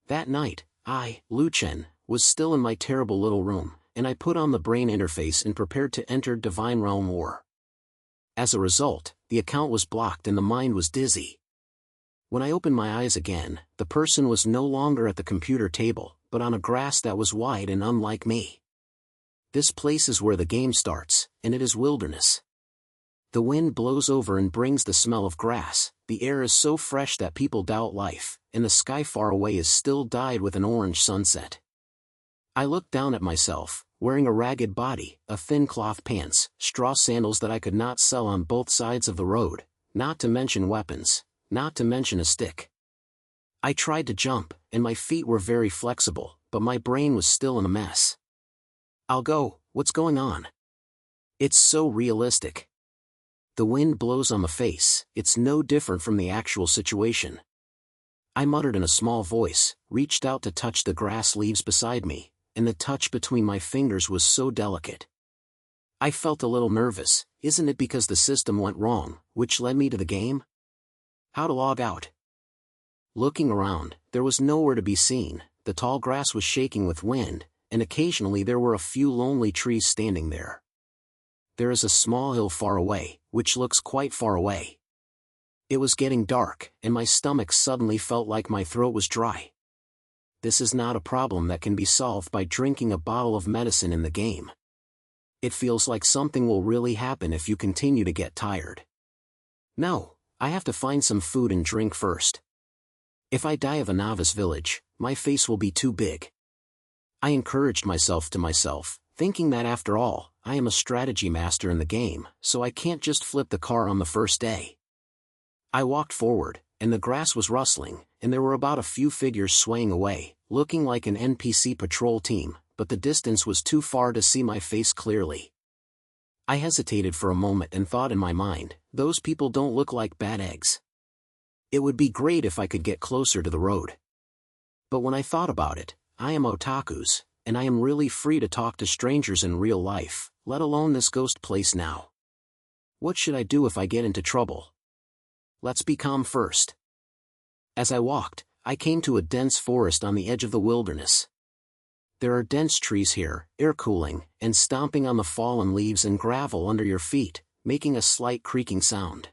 That night, Chen, was still in my terrible little room, and I put on the brain interface and prepared to enter Divine Realm War. As a result, the account was blocked and the mind was dizzy. When I opened my eyes again, the person was no longer at the computer table, but on a grass that was wide and unlike me. This place is where the game starts, and it is wilderness. The wind blows over and brings the smell of grass, the air is so fresh that people doubt life, and the sky far away is still dyed with an orange sunset. I looked down at myself, wearing a ragged body, a thin cloth pants, straw sandals that I could not sell on both sides of the road, not to mention weapons, not to mention a stick. I tried to jump, and my feet were very flexible, but my brain was still in a mess. I'll go, what's going on? It's so realistic. The wind blows on the face, it's no different from the actual situation. I muttered in a small voice, reached out to touch the grass leaves beside me, and the touch between my fingers was so delicate. I felt a little nervous. Isn't it because the system went wrong, which led me to the game? How to log out? Looking around, there was nowhere to be seen, the tall grass was shaking with wind, and occasionally there were a few lonely trees standing there. There is a small hill far away, which looks quite far away. It was getting dark, and my stomach suddenly felt like my throat was dry. This is not a problem that can be solved by drinking a bottle of medicine in the game. It feels like something will really happen if you continue to get tired. No, I have to find some food and drink first. If I die of a novice village, my face will be too big. I encouraged myself to myself, thinking that after all, I am a strategy master in the game, so I can't just flip the car on the first day. I walked forward, and the grass was rustling, and there were about a few figures swaying away, looking like an NPC patrol team, but the distance was too far to see my face clearly. I hesitated for a moment and thought in my mind, those people don't look like bad eggs. It would be great if I could get closer to the road. But when I thought about it, I am otakus, and I am really free to talk to strangers in real life, let alone this ghost place now. What should I do if I get into trouble? Let's be calm first. As I walked, I came to a dense forest on the edge of the wilderness. There are dense trees here, air cooling, and stomping on the fallen leaves and gravel under your feet, making a slight creaking sound.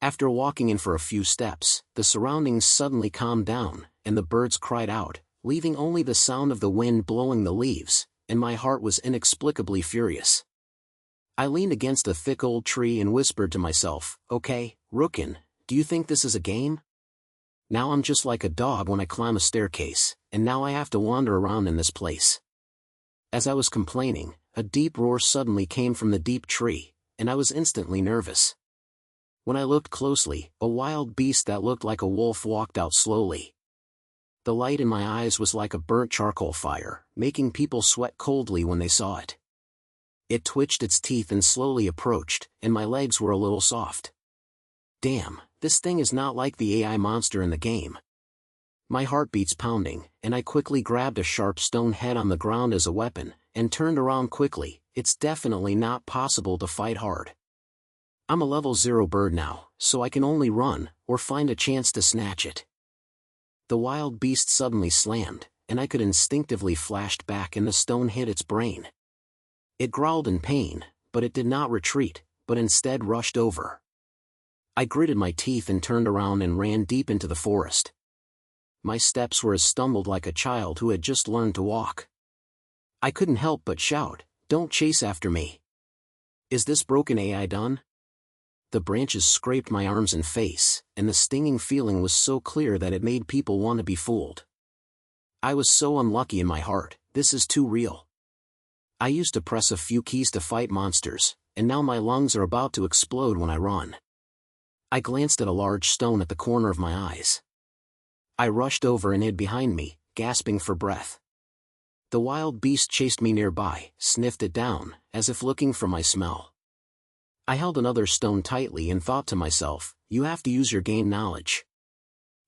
After walking in for a few steps, the surroundings suddenly calmed down, and the birds cried out, leaving only the sound of the wind blowing the leaves, and my heart was inexplicably furious. I leaned against a thick old tree and whispered to myself, okay, Rookin, do you think this is a game? Now I'm just like a dog when I climb a staircase, and now I have to wander around in this place. As I was complaining, a deep roar suddenly came from the deep tree, and I was instantly nervous. When I looked closely, a wild beast that looked like a wolf walked out slowly. The light in my eyes was like a burnt charcoal fire, making people sweat coldly when they saw it. It twitched its teeth and slowly approached, and my legs were a little soft. Damn, this thing is not like the AI monster in the game. My heart beats pounding, and I quickly grabbed a sharp stone head on the ground as a weapon, and turned around quickly. It's definitely not possible to fight hard. I'm a level 0 bird now, so I can only run, or find a chance to snatch it. The wild beast suddenly slammed, and I could instinctively flashed back and the stone hit its brain. It growled in pain, but it did not retreat, but instead rushed over. I gritted my teeth and turned around and ran deep into the forest. My steps were as stumbled like a child who had just learned to walk. I couldn't help but shout, "Don't chase after me." Is this broken AI done? The branches scraped my arms and face, and the stinging feeling was so clear that it made people want to be fooled. I was so unlucky in my heart, this is too real. I used to press a few keys to fight monsters, and now my lungs are about to explode when I run. I glanced at a large stone at the corner of my eyes. I rushed over and hid behind me, gasping for breath. The wild beast chased me nearby, sniffed it down, as if looking for my smell. I held another stone tightly and thought to myself, you have to use your game knowledge.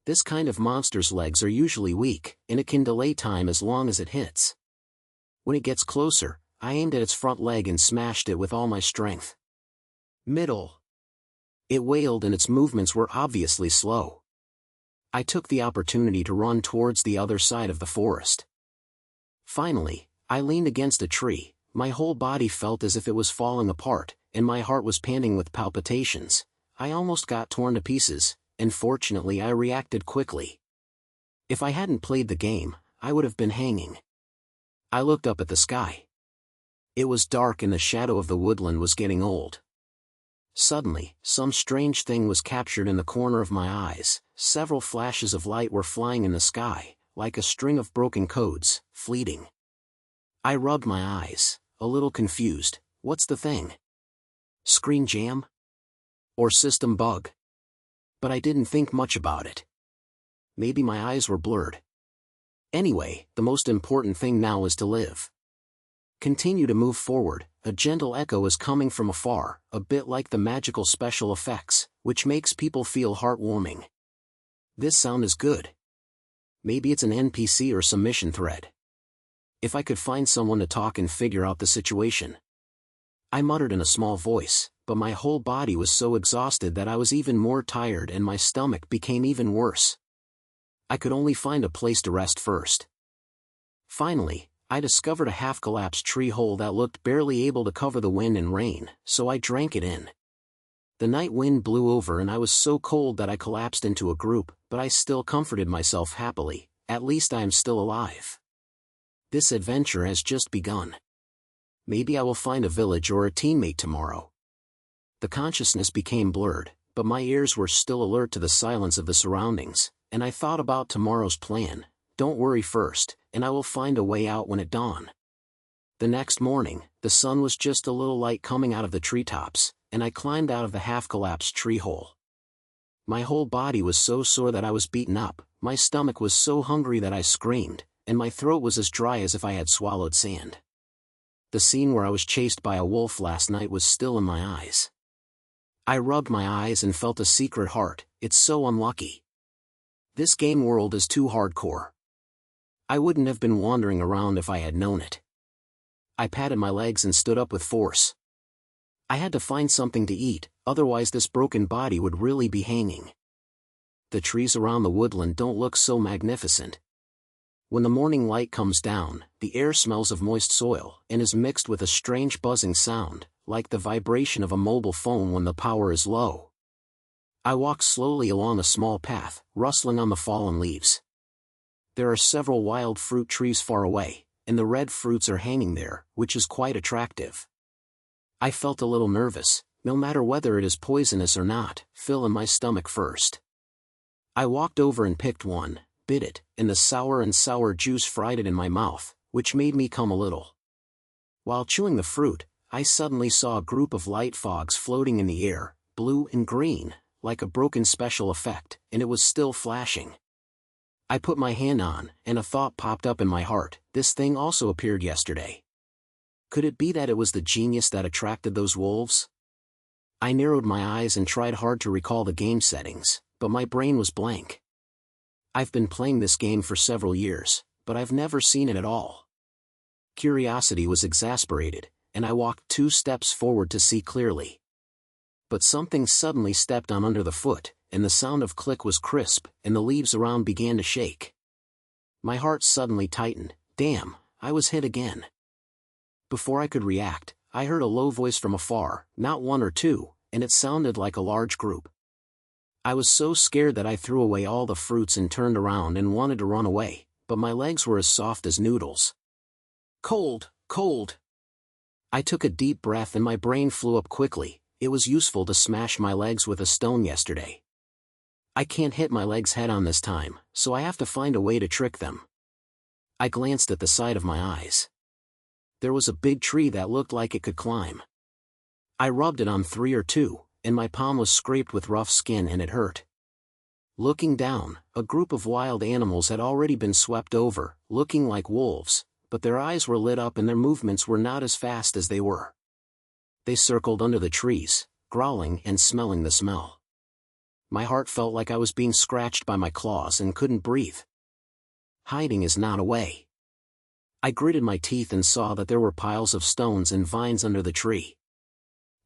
This kind of monster's legs are usually weak, and it can delay time as long as it hits. When it gets closer, I aimed at its front leg and smashed it with all my strength. Middle. It wailed and its movements were obviously slow. I took the opportunity to run towards the other side of the forest. Finally, I leaned against a tree. My whole body felt as if it was falling apart, and my heart was panting with palpitations. I almost got torn to pieces, and fortunately I reacted quickly. If I hadn't played the game, I would have been hanging. I looked up at the sky. It was dark and the shadow of the woodland was getting old. Suddenly, some strange thing was captured in the corner of my eyes. Several flashes of light were flying in the sky, like a string of broken codes, fleeting. I rubbed my eyes, a little confused. What's the thing? Screen jam? Or system bug? But I didn't think much about it. Maybe my eyes were blurred. Anyway, the most important thing now is to live. Continue to move forward. A gentle echo is coming from afar, a bit like the magical special effects, which makes people feel heartwarming. This sound is good. Maybe it's an NPC or some mission thread. If I could find someone to talk and figure out the situation. I muttered in a small voice, but my whole body was so exhausted that I was even more tired and my stomach became even worse. I could only find a place to rest first. Finally, I discovered a half-collapsed tree hole that looked barely able to cover the wind and rain, so I drank it in. The night wind blew over and I was so cold that I collapsed into a group, but I still comforted myself happily. At least I am still alive. This adventure has just begun. Maybe I will find a village or a teammate tomorrow. The consciousness became blurred, but my ears were still alert to the silence of the surroundings, and I thought about tomorrow's plan. Don't worry first, and I will find a way out when it dawn. The next morning, the sun was just a little light coming out of the treetops, and I climbed out of the half-collapsed tree hole. My whole body was so sore that I was beaten up, my stomach was so hungry that I screamed, and my throat was as dry as if I had swallowed sand. The scene where I was chased by a wolf last night was still in my eyes. I rubbed my eyes and felt a secret heart. It's so unlucky. This game world is too hardcore. I wouldn't have been wandering around if I had known it. I patted my legs and stood up with force. I had to find something to eat, otherwise this broken body would really be hanging. The trees around the woodland don't look so magnificent. When the morning light comes down, the air smells of moist soil and is mixed with a strange buzzing sound, like the vibration of a mobile phone when the power is low. I walk slowly along a small path, rustling on the fallen leaves. There are several wild fruit trees far away, and the red fruits are hanging there, which is quite attractive. I felt a little nervous. No matter whether it is poisonous or not, fill in my stomach first. I walked over and picked one, bit it, and the sour juice fried it in my mouth, which made me come a little. While chewing the fruit, I suddenly saw a group of light fogs floating in the air, blue and green, like a broken special effect, and it was still flashing. I put my hand on, and a thought popped up in my heart. This thing also appeared yesterday. Could it be that it was the genius that attracted those wolves? I narrowed my eyes and tried hard to recall the game settings, but my brain was blank. I've been playing this game for several years, but I've never seen it at all. Curiosity was exasperated, and I walked 2 steps forward to see clearly. But something suddenly stepped on under the foot, and the sound of click was crisp, and the leaves around began to shake. My heart suddenly tightened. Damn, I was hit again. Before I could react, I heard a low voice from afar, not one or two, and it sounded like a large group. I was so scared that I threw away all the fruits and turned around and wanted to run away, but my legs were as soft as noodles. Cold, cold. I took a deep breath and my brain flew up quickly. It was useful to smash my legs with a stone yesterday. I can't hit my legs head on this time, so I have to find a way to trick them. I glanced at the side of my eyes. There was a big tree that looked like it could climb. I rubbed it on 3 or 2, and my palm was scraped with rough skin and it hurt. Looking down, a group of wild animals had already been swept over, looking like wolves, but their eyes were lit up and their movements were not as fast as they were. They circled under the trees, growling and smelling the smell. My heart felt like I was being scratched by my claws and couldn't breathe. Hiding is not a way. I gritted my teeth and saw that there were piles of stones and vines under the tree.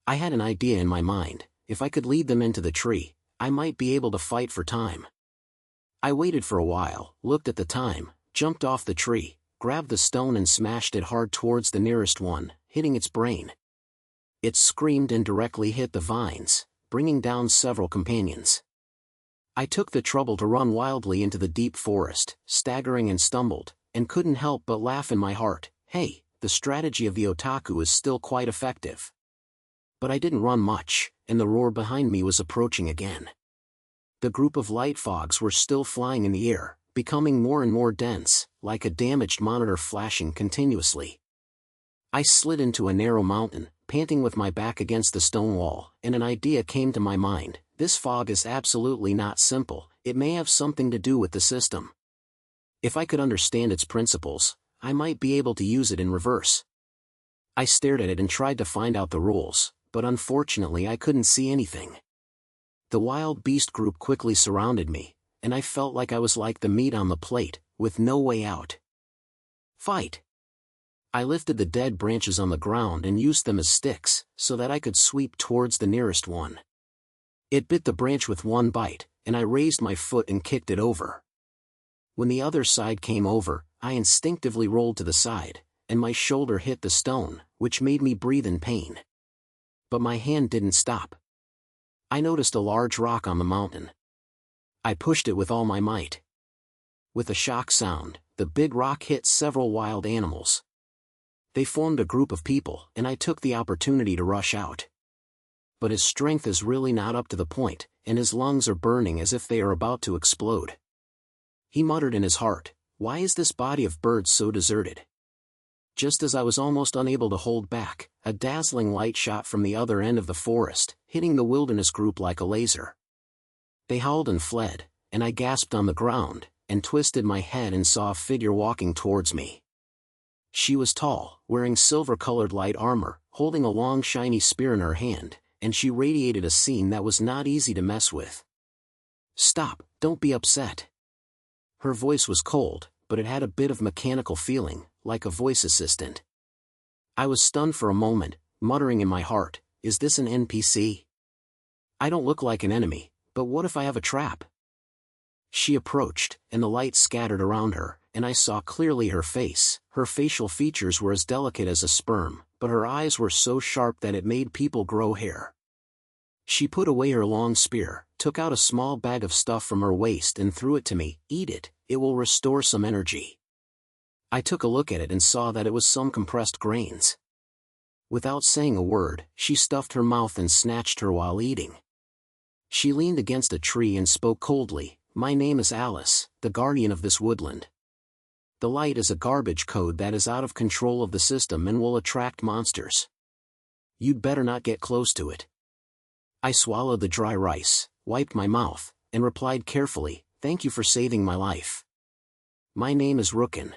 I had an idea in my mind. If I could lead them into the tree, I might be able to fight for time. I waited for a while, looked at the time, jumped off the tree, grabbed the stone and smashed it hard towards the nearest one, hitting its brain. It screamed and directly hit the vines, bringing down several companions. I took the trouble to run wildly into the deep forest, staggering and stumbled, and couldn't help but laugh in my heart. Hey, the strategy of the otaku is still quite effective. But I didn't run much, and the roar behind me was approaching again. The group of light fogs were still flying in the air, becoming more and more dense, like a damaged monitor flashing continuously. I slid into a narrow mountain, panting with my back against the stone wall, and an idea came to my mind. This fog is absolutely not simple, it may have something to do with the system. If I could understand its principles, I might be able to use it in reverse. I stared at it and tried to find out the rules, but unfortunately I couldn't see anything. The wild beast group quickly surrounded me, and I felt like I was like the meat on the plate, with no way out. Fight! I lifted the dead branches on the ground and used them as sticks, so that I could sweep towards the nearest one. It bit the branch with one bite, and I raised my foot and kicked it over. When the other side came over, I instinctively rolled to the side, and my shoulder hit the stone, which made me breathe in pain. But my hand didn't stop. I noticed a large rock on the mountain. I pushed it with all my might. With a shock sound, the big rock hit several wild animals. They formed a group of people, and I took the opportunity to rush out. But his strength is really not up to the point, and his lungs are burning as if they are about to explode. He muttered in his heart, "Why is this body of birds so deserted?" Just as I was almost unable to hold back, a dazzling light shot from the other end of the forest, hitting the wilderness group like a laser. They howled and fled, and I gasped on the ground, and twisted my head and saw a figure walking towards me. She was tall, wearing silver-colored light armor, holding a long shiny spear in her hand, and she radiated a scene that was not easy to mess with. "Stop, don't be upset." Her voice was cold, but it had a bit of mechanical feeling, like a voice assistant. I was stunned for a moment, muttering in my heart, "Is this an NPC? I don't look like an enemy, but what if I have a trap?" She approached, and the light scattered around her, and I saw clearly her face. Her facial features were as delicate as a sperm, but her eyes were so sharp that it made people grow hair. She put away her long spear, took out a small bag of stuff from her waist and threw it to me. "Eat it, it will restore some energy." I took a look at it and saw that it was some compressed grains. Without saying a word, she stuffed her mouth and snatched her while eating. She leaned against a tree and spoke coldly, "My name is Alice, the guardian of this woodland. The light is a garbage code that is out of control of the system and will attract monsters. You'd better not get close to it." I swallowed the dry rice, wiped my mouth, and replied carefully, "Thank you for saving my life. My name is Rookin.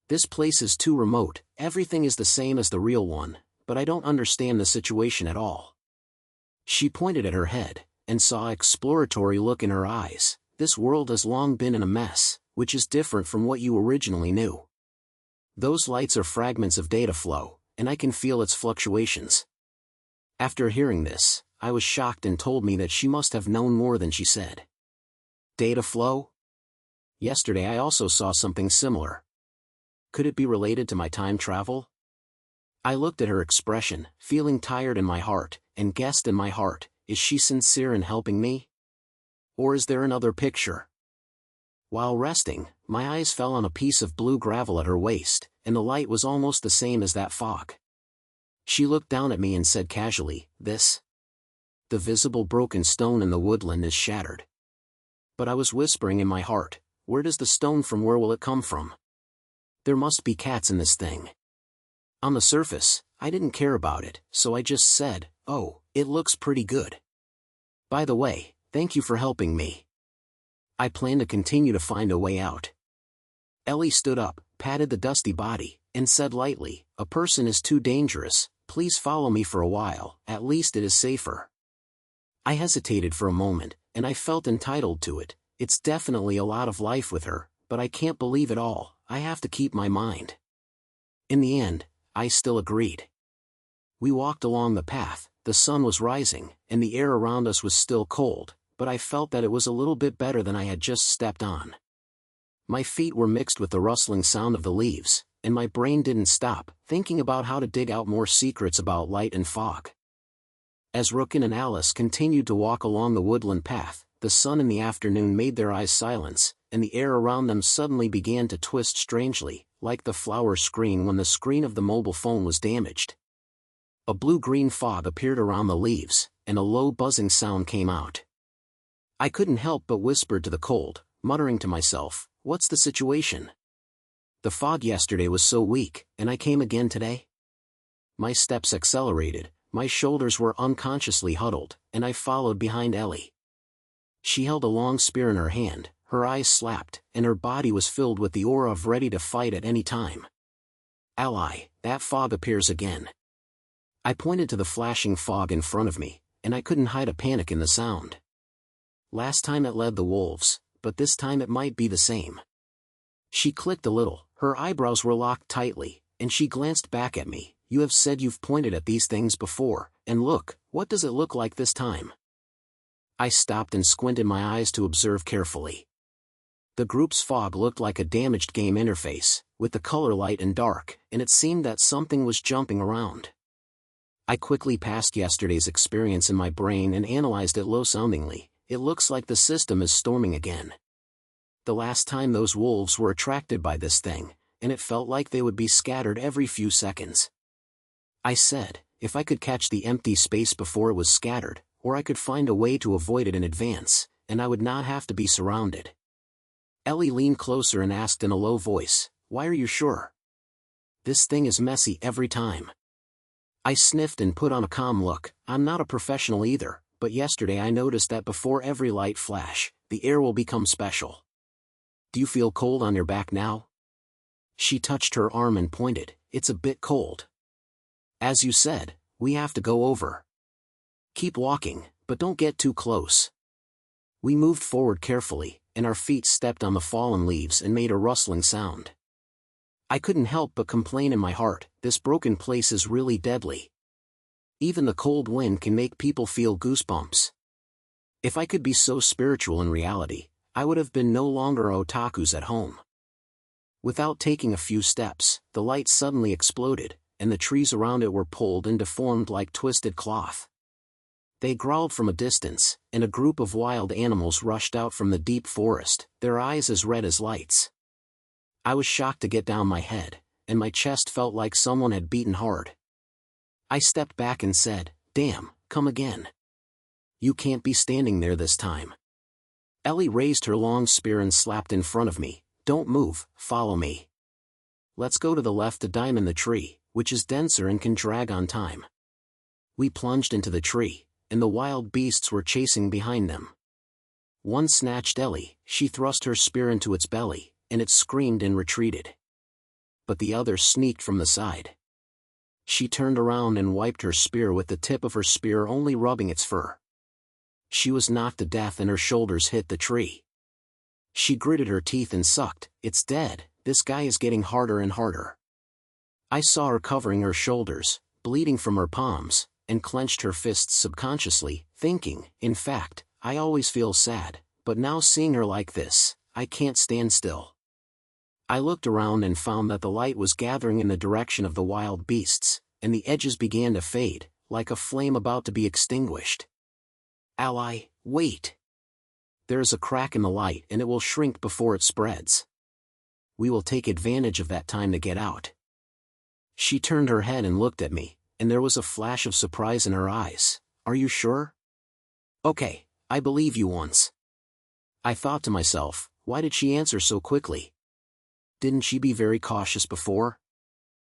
This place is too remote, everything is the same as the real one, but I don't understand the situation at all." She pointed at her head, and saw an exploratory look in her eyes. "This world has long been in a mess, which is different from what you originally knew. Those lights are fragments of data flow, and I can feel its fluctuations." After hearing this, I was shocked and told me that she must have known more than she said. Data flow? Yesterday I also saw something similar. Could it be related to my time travel? I looked at her expression, feeling tired in my heart, and guessed in my heart, is she sincere in helping me? Or is there another picture? While resting, my eyes fell on a piece of blue gravel at her waist, and the light was almost the same as that fog. She looked down at me and said casually, "This? The visible broken stone in the woodland is shattered." But I was whispering in my heart, "Where does the stone from? Where will it come from? There must be cats in this thing." On the surface, I didn't care about it, so I just said, "Oh, it looks pretty good. By the way, thank you for helping me. I plan to continue to find a way out." Ellie stood up, patted the dusty body, and said lightly, "A person is too dangerous, please follow me for a while, at least it is safer." I hesitated for a moment, and I felt entitled to it. It's definitely a lot of life with her, but I can't believe it all, I have to keep my mind. In the end, I still agreed. We walked along the path, the sun was rising, and the air around us was still cold, but I felt that it was a little bit better than I had just stepped on. My feet were mixed with the rustling sound of the leaves, and my brain didn't stop, thinking about how to dig out more secrets about light and fog. As Rookin and Alice continued to walk along the woodland path, the sun in the afternoon made their eyes silence, and the air around them suddenly began to twist strangely, like the flower screen when the screen of the mobile phone was damaged. A blue-green fog appeared around the leaves, and a low buzzing sound came out. I couldn't help but whisper to the cold, muttering to myself, "What's the situation? The fog yesterday was so weak, and I came again today?" My steps accelerated, my shoulders were unconsciously huddled, and I followed behind Ellie. She held a long spear in her hand, her eyes slapped, and her body was filled with the aura of ready to fight at any time. "Ally, that fog appears again." I pointed to the flashing fog in front of me, and I couldn't hide a panic in the sound. Last time it led the wolves, but this time it might be the same. She clicked a little, her eyebrows were locked tightly, and she glanced back at me. "You have said you've pointed at these things before, and look, what does it look like this time?" I stopped and squinted my eyes to observe carefully. The group's fog looked like a damaged game interface, with the color light and dark, and it seemed that something was jumping around. I quickly passed yesterday's experience in my brain and analyzed it low-soundingly. It looks like the system is storming again. The last time those wolves were attracted by this thing, and it felt like they would be scattered every few seconds. I said, if I could catch the empty space before it was scattered, or I could find a way to avoid it in advance, and I would not have to be surrounded. Ellie leaned closer and asked in a low voice, "Why are you sure? This thing is messy every time." I sniffed and put on a calm look. "I'm not a professional either, but yesterday I noticed that before every light flash, the air will become special. Do you feel cold on your back now?" She touched her arm and pointed. "It's a bit cold. As you said, we have to go over. Keep walking, but don't get too close." We moved forward carefully, and our feet stepped on the fallen leaves and made a rustling sound. I couldn't help but complain in my heart, this broken place is really deadly. Even the cold wind can make people feel goosebumps. If I could be so spiritual in reality, I would have been no longer otakus at home. Without taking a few steps, the light suddenly exploded, and the trees around it were pulled and deformed like twisted cloth. They growled from a distance, and a group of wild animals rushed out from the deep forest, their eyes as red as lights. I was shocked to get down my head, and my chest felt like someone had beaten hard. I stepped back and said, "Damn, come again. You can't be standing there this time." Ellie raised her long spear and slapped in front of me. "Don't move, follow me. Let's go to the left to diamond the tree, which is denser and can drag on time." We plunged into the tree, and the wild beasts were chasing behind them. One snatched Ellie, she thrust her spear into its belly, and it screamed and retreated. But the other sneaked from the side. She turned around and wiped her spear with the tip of her spear only rubbing its fur. She was knocked to death and her shoulders hit the tree. She gritted her teeth and sucked. "It's dead, this guy is getting harder and harder." I saw her covering her shoulders, bleeding from her palms, and clenched her fists subconsciously, thinking, in fact, I always feel sad, but now seeing her like this, I can't stand still. I looked around and found that the light was gathering in the direction of the wild beasts, and the edges began to fade, like a flame about to be extinguished. "Ally, wait. There is a crack in the light and it will shrink before it spreads. We will take advantage of that time to get out." She turned her head and looked at me, and there was a flash of surprise in her eyes. "Are you sure?" "Okay, I believe you once." I thought to myself, why did she answer so quickly? Didn't she be very cautious before?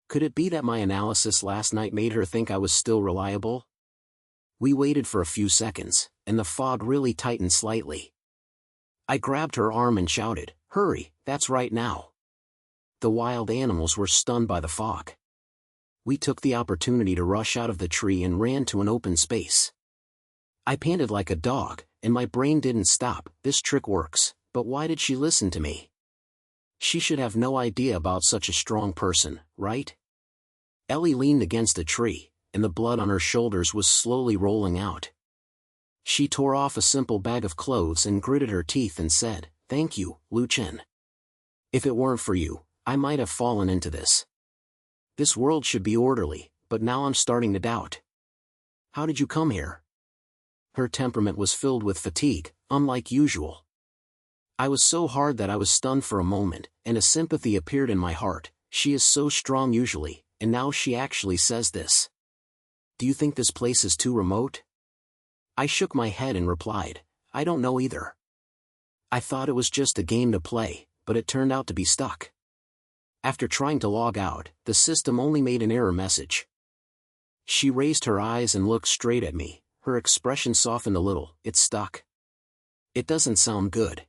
Could it be that my analysis last night made her think I was still reliable? We waited for a few seconds, and the fog really tightened slightly. I grabbed her arm and shouted, "Hurry, that's right now." The wild animals were stunned by the fog. We took the opportunity to rush out of the tree and ran to an open space. I panted like a dog, and my brain didn't stop. This trick works, but why did she listen to me? She should have no idea about such a strong person, right? Ellie leaned against a tree, and the blood on her shoulders was slowly rolling out. She tore off a simple bag of clothes and gritted her teeth and said, "Thank you, Chen. If it weren't for you, I might have fallen into this. This world should be orderly, but now I'm starting to doubt. How did you come here?" Her temperament was filled with fatigue, unlike usual. I was so hard that I was stunned for a moment, and a sympathy appeared in my heart. She is so strong usually, and now she actually says this. "Do you think this place is too remote?" I shook my head and replied, "I don't know either. I thought it was just a game to play, but it turned out to be stuck." After trying to log out, the system only made an error message. She raised her eyes and looked straight at me, her expression softened a little. "It's stuck. It doesn't sound good.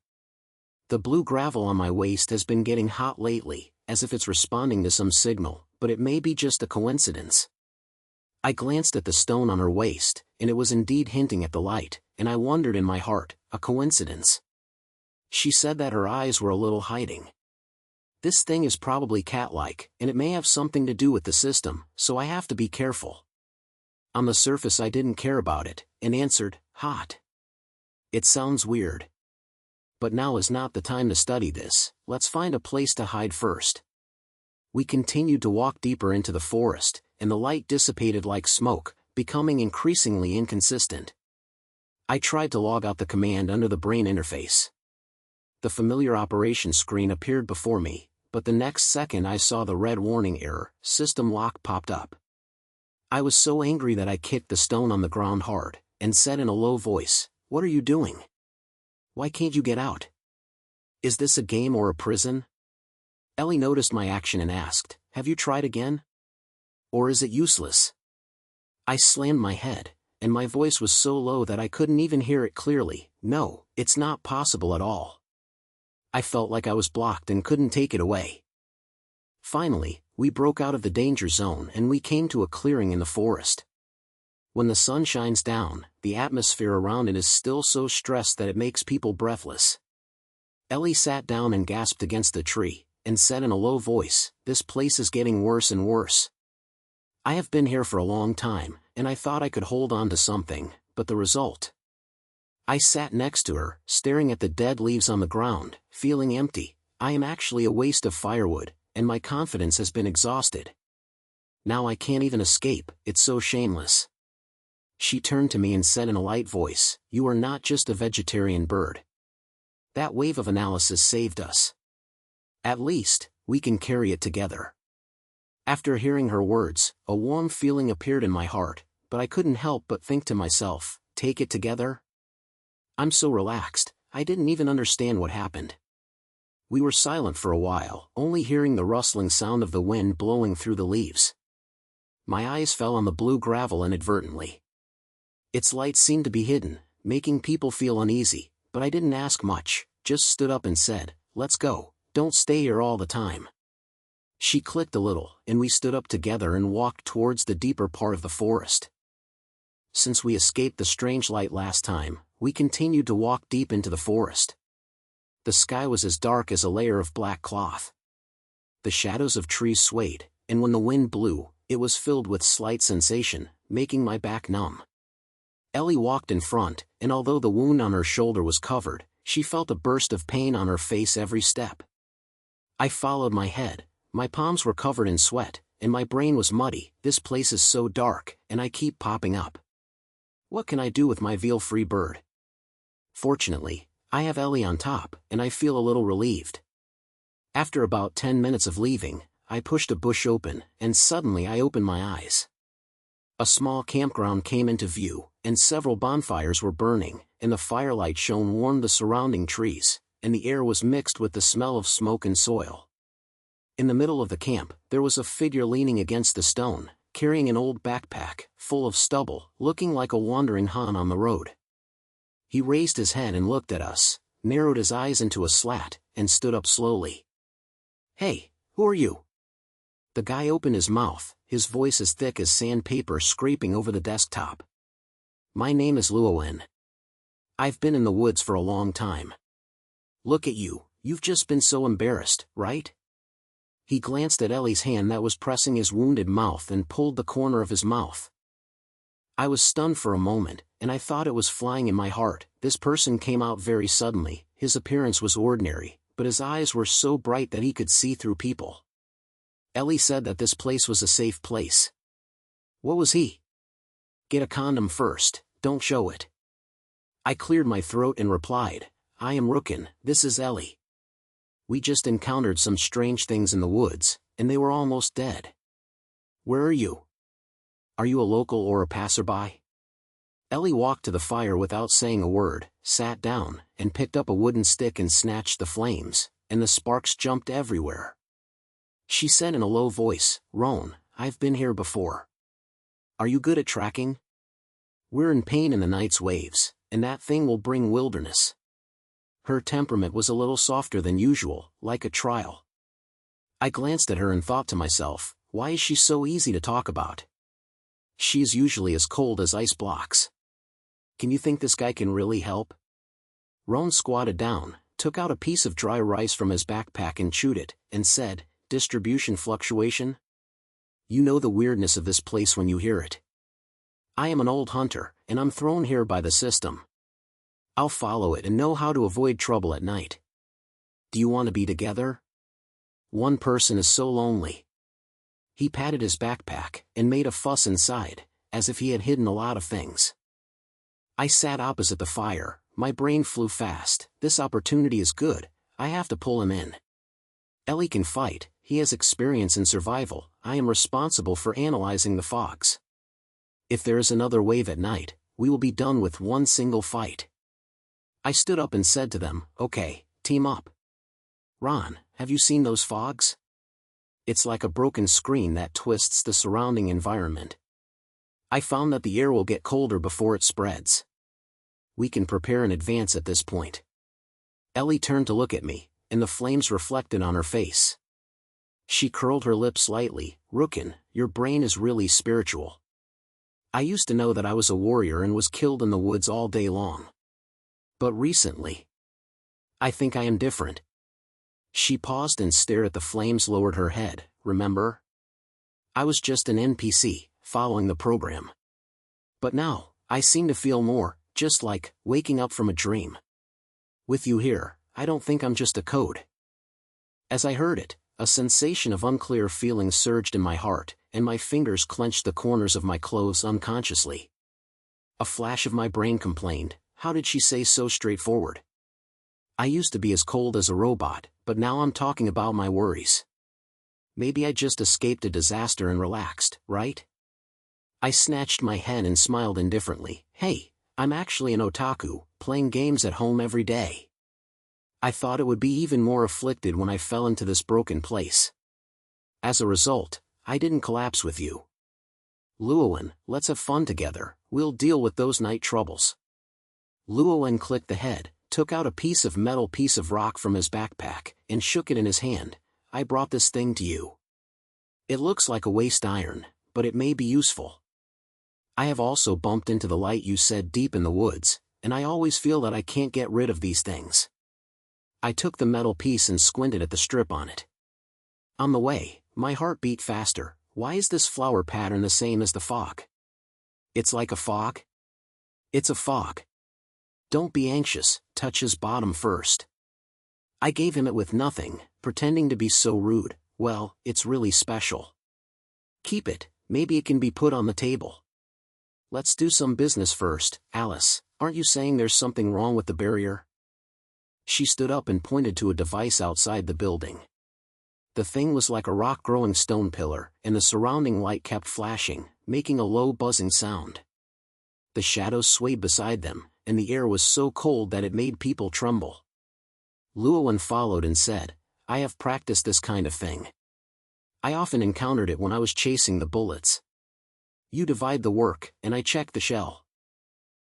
The blue gravel on my waist has been getting hot lately, as if it's responding to some signal, but it may be just a coincidence." I glanced at the stone on her waist, and it was indeed hinting at the light, and I wondered in my heart, a coincidence? She said that her eyes were a little hiding. This thing is probably cat-like, and it may have something to do with the system, so I have to be careful. On the surface I didn't care about it, and answered, "Hot. It sounds weird. But now is not the time to study this, let's find a place to hide first." We continued to walk deeper into the forest, and the light dissipated like smoke, becoming increasingly inconsistent. I tried to log out the command under the brain interface. The familiar operation screen appeared before me, but the next second I saw the red warning error, "System lock," popped up. I was so angry that I kicked the stone on the ground hard, and said in a low voice, "What are you doing? Why can't you get out? Is this a game or a prison?" Ellie noticed my action and asked, "Have you tried again? Or is it useless?" I slammed my head, and my voice was so low that I couldn't even hear it clearly. "No, it's not possible at all." I felt like I was blocked and couldn't take it away. Finally, we broke out of the danger zone and we came to a clearing in the forest. When the sun shines down, the atmosphere around it is still so stressed that it makes people breathless. Ellie sat down and gasped against a tree, and said in a low voice, "This place is getting worse and worse. I have been here for a long time, and I thought I could hold on to something, but the result." I sat next to her, staring at the dead leaves on the ground, feeling empty. I am actually a waste of firewood, and my confidence has been exhausted. Now I can't even escape, it's so shameless. She turned to me and said in a light voice, "You are not just a vegetarian bird." That wave of analysis saved us. At least, we can carry it together. After hearing her words, a warm feeling appeared in my heart, but I couldn't help but think to myself, take it together? I'm so relaxed, I didn't even understand what happened. We were silent for a while, only hearing the rustling sound of the wind blowing through the leaves. My eyes fell on the blue gravel inadvertently. Its light seemed to be hidden, making people feel uneasy, but I didn't ask much, just stood up and said, "Let's go. Don't stay here all the time." She clicked a little, and we stood up together and walked towards the deeper part of the forest. Since we escaped the strange light last time, we continued to walk deep into the forest. The sky was as dark as a layer of black cloth. The shadows of trees swayed, and when the wind blew, it was filled with slight sensation, making my back numb. Ellie walked in front, and although the wound on her shoulder was covered, she felt a burst of pain on her face every step. I followed my head, my palms were covered in sweat, and my brain was muddy. This place is so dark, and I keep popping up. What can I do with my veal-free bird? Fortunately, I have Ellie on top, and I feel a little relieved. After about 10 minutes of leaving, I pushed a bush open, and suddenly I opened my eyes. A small campground came into view, and several bonfires were burning, and the firelight shone warmed the surrounding trees, and the air was mixed with the smell of smoke and soil. In the middle of the camp, there was a figure leaning against a stone, carrying an old backpack, full of stubble, looking like a wandering Han on the road. He raised his head and looked at us, narrowed his eyes into a slat, and stood up slowly. "Hey, who are you?" The guy opened his mouth, his voice as thick as sandpaper scraping over the desktop. "My name is Luowen. I've been in the woods for a long time. Look at you, you've just been so embarrassed, right?" He glanced at Ellie's hand that was pressing his wounded mouth and pulled the corner of his mouth. I was stunned for a moment, and I thought it was flying in my heart. This person came out very suddenly. His appearance was ordinary, but his eyes were so bright that he could see through people. Ellie said that this place was a safe place. What was he? Get a condom first, don't show it. I cleared my throat and replied, I am Rookin, this is Ellie. We just encountered some strange things in the woods, and they were almost dead. Where are you? Are you a local or a passerby? Ellie walked to the fire without saying a word, sat down, and picked up a wooden stick and snatched the flames, and the sparks jumped everywhere. She said in a low voice, Roan, I've been here before. Are you good at tracking? We're in pain in the night's waves, and that thing will bring wilderness. Her temperament was a little softer than usual, like a trial. I glanced at her and thought to myself, why is she so easy to talk about? She's usually as cold as ice blocks. Can you think this guy can really help? Roan squatted down, took out a piece of dry rice from his backpack and chewed it, and said, distribution fluctuation? You know the weirdness of this place when you hear it. I am an old hunter, and I'm thrown here by the system. I'll follow it and know how to avoid trouble at night. Do you want to be together? One person is so lonely. He patted his backpack and made a fuss inside, as if he had hidden a lot of things. I sat opposite the fire, my brain flew fast. This opportunity is good, I have to pull him in. Ellie can fight, he has experience in survival, I am responsible for analyzing the fogs. If there is another wave at night, we will be done with one single fight. I stood up and said to them, okay, team up. Ron, have you seen those fogs? It's like a broken screen that twists the surrounding environment. I found that the air will get colder before it spreads. We can prepare in advance at this point. Ellie turned to look at me, and the flames reflected on her face. She curled her lips slightly, Rookin, your brain is really spiritual. I used to know that I was a warrior and was killed in the woods all day long. But recently, I think I am different. She paused and stared at the flames, lowered her head, remember? I was just an NPC, following the program. But now, I seem to feel more, just like, waking up from a dream. With you here, I don't think I'm just a code. As I heard it, a sensation of unclear feelings surged in my heart, and my fingers clenched the corners of my clothes unconsciously. A flash of my brain complained, how did she say so straightforward? I used to be as cold as a robot, but now I'm talking about my worries. Maybe I just escaped a disaster and relaxed, right? I snatched my head and smiled indifferently. Hey, I'm actually an otaku, playing games at home every day. I thought it would be even more afflicted when I fell into this broken place. As a result, I didn't collapse with you. Luowen, let's have fun together, we'll deal with those night troubles. Luowen clicked the head, took out a piece of rock from his backpack, and shook it in his hand. I brought this thing to you. It looks like a waste iron, but it may be useful. I have also bumped into the light you said deep in the woods, and I always feel that I can't get rid of these things. I took the metal piece and squinted at the strip on it. On the way, my heart beat faster. Why is this flower pattern the same as the fog? It's like a fog? It's a fog. Don't be anxious, touch his bottom first. I gave him it with nothing, pretending to be so rude. Well, it's really special. Keep it, maybe it can be put on the table. Let's do some business first, Alice, aren't you saying there's something wrong with the barrier? She stood up and pointed to a device outside the building. The thing was like a rock-growing stone pillar, and the surrounding light kept flashing, making a low buzzing sound. The shadows swayed beside them, and the air was so cold that it made people tremble. Luowen followed and said, I have practiced this kind of thing. I often encountered it when I was chasing the bullets. You divide the work, and I check the shell.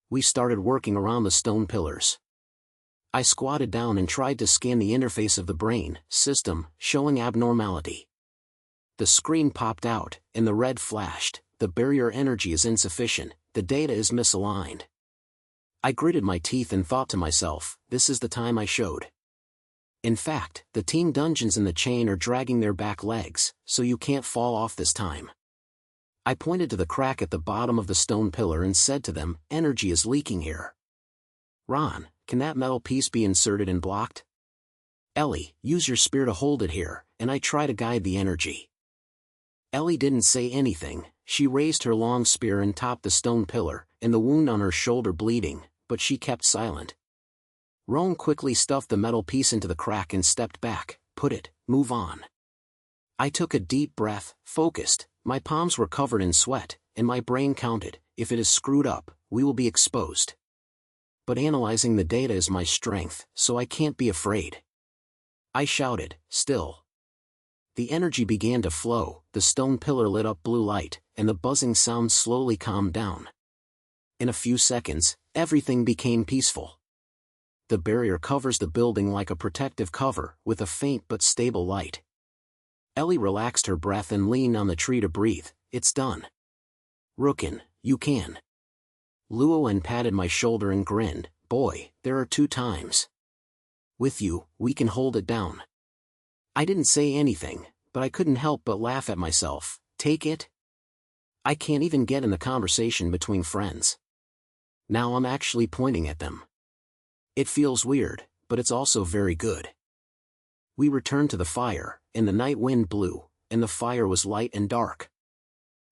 We started working around the stone pillars. I squatted down and tried to scan the interface of the brain system, showing abnormality. The screen popped out, and the red flashed. The barrier energy is insufficient, the data is misaligned. I gritted my teeth and thought to myself, this is the time I showed. In fact, the team dungeons in the chain are dragging their back legs, so you can't fall off this time. I pointed to the crack at the bottom of the stone pillar and said to them, energy is leaking here. Ron, can that metal piece be inserted and blocked? Ellie, use your spear to hold it here, and I try to guide the energy. Ellie didn't say anything. She raised her long spear and topped the stone pillar, and the wound on her shoulder bleeding, but she kept silent. Roan quickly stuffed the metal piece into the crack and stepped back. Put it, move on. I took a deep breath, focused, my palms were covered in sweat, and my brain counted, if it is screwed up, we will be exposed. But analyzing the data is my strength, so I can't be afraid. I shouted, still. The energy began to flow, the stone pillar lit up blue light, and the buzzing sound slowly calmed down. In a few seconds, everything became peaceful. The barrier covers the building like a protective cover, with a faint but stable light. Ellie relaxed her breath and leaned on the tree to breathe. It's done. Rookin, you can. Luowen patted my shoulder and grinned. Boy, there are 2 times. With you, we can hold it down. I didn't say anything, but I couldn't help but laugh at myself. Take it? I can't even get in the conversation between friends. Now I'm actually pointing at them. It feels weird, but it's also very good. We returned to the fire, and the night wind blew, and the fire was light and dark.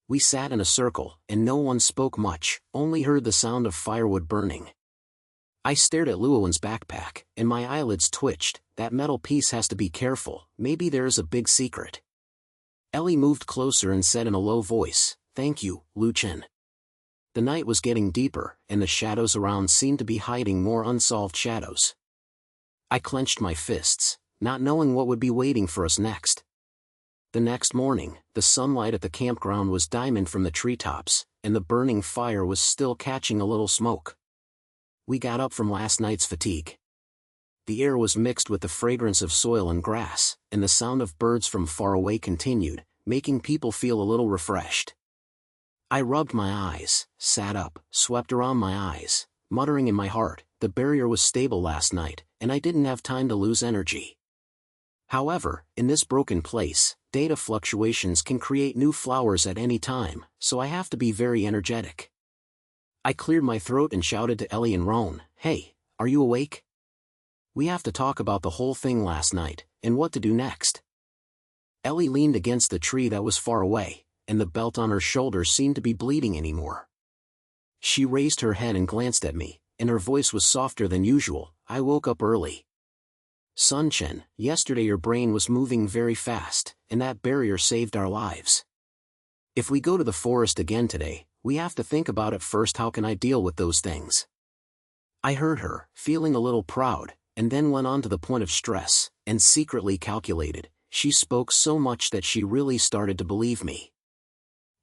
We sat in a circle, and no one spoke much, only heard the sound of firewood burning. I stared at Luowen's backpack, and my eyelids twitched. That metal piece has to be careful, maybe there is a big secret. Ellie moved closer and said in a low voice, Thank you, Chen. The night was getting deeper, and the shadows around seemed to be hiding more unsolved shadows. I clenched my fists, not knowing what would be waiting for us next. The next morning, the sunlight at the campground was diamond from the treetops, and the burning fire was still catching a little smoke. We got up from last night's fatigue. The air was mixed with the fragrance of soil and grass, and the sound of birds from far away continued, making people feel a little refreshed. I rubbed my eyes, sat up, swept around my eyes, muttering in my heart, the barrier was stable last night, and I didn't have time to lose energy. However, in this broken place, data fluctuations can create new flowers at any time, so I have to be very energetic. I cleared my throat and shouted to Ellie and Roan, Hey, are you awake? We have to talk about the whole thing last night, and what to do next. Ellie leaned against the tree that was far away, and the belt on her shoulder seemed to be bleeding anymore. She raised her head and glanced at me, and her voice was softer than usual. I woke up early. Son Chen, yesterday your brain was moving very fast, and that barrier saved our lives. If we go to the forest again today, we have to think about it first. How can I deal with those things? I heard her, feeling a little proud, and then went on to the point of stress, and secretly calculated. She spoke so much that she really started to believe me.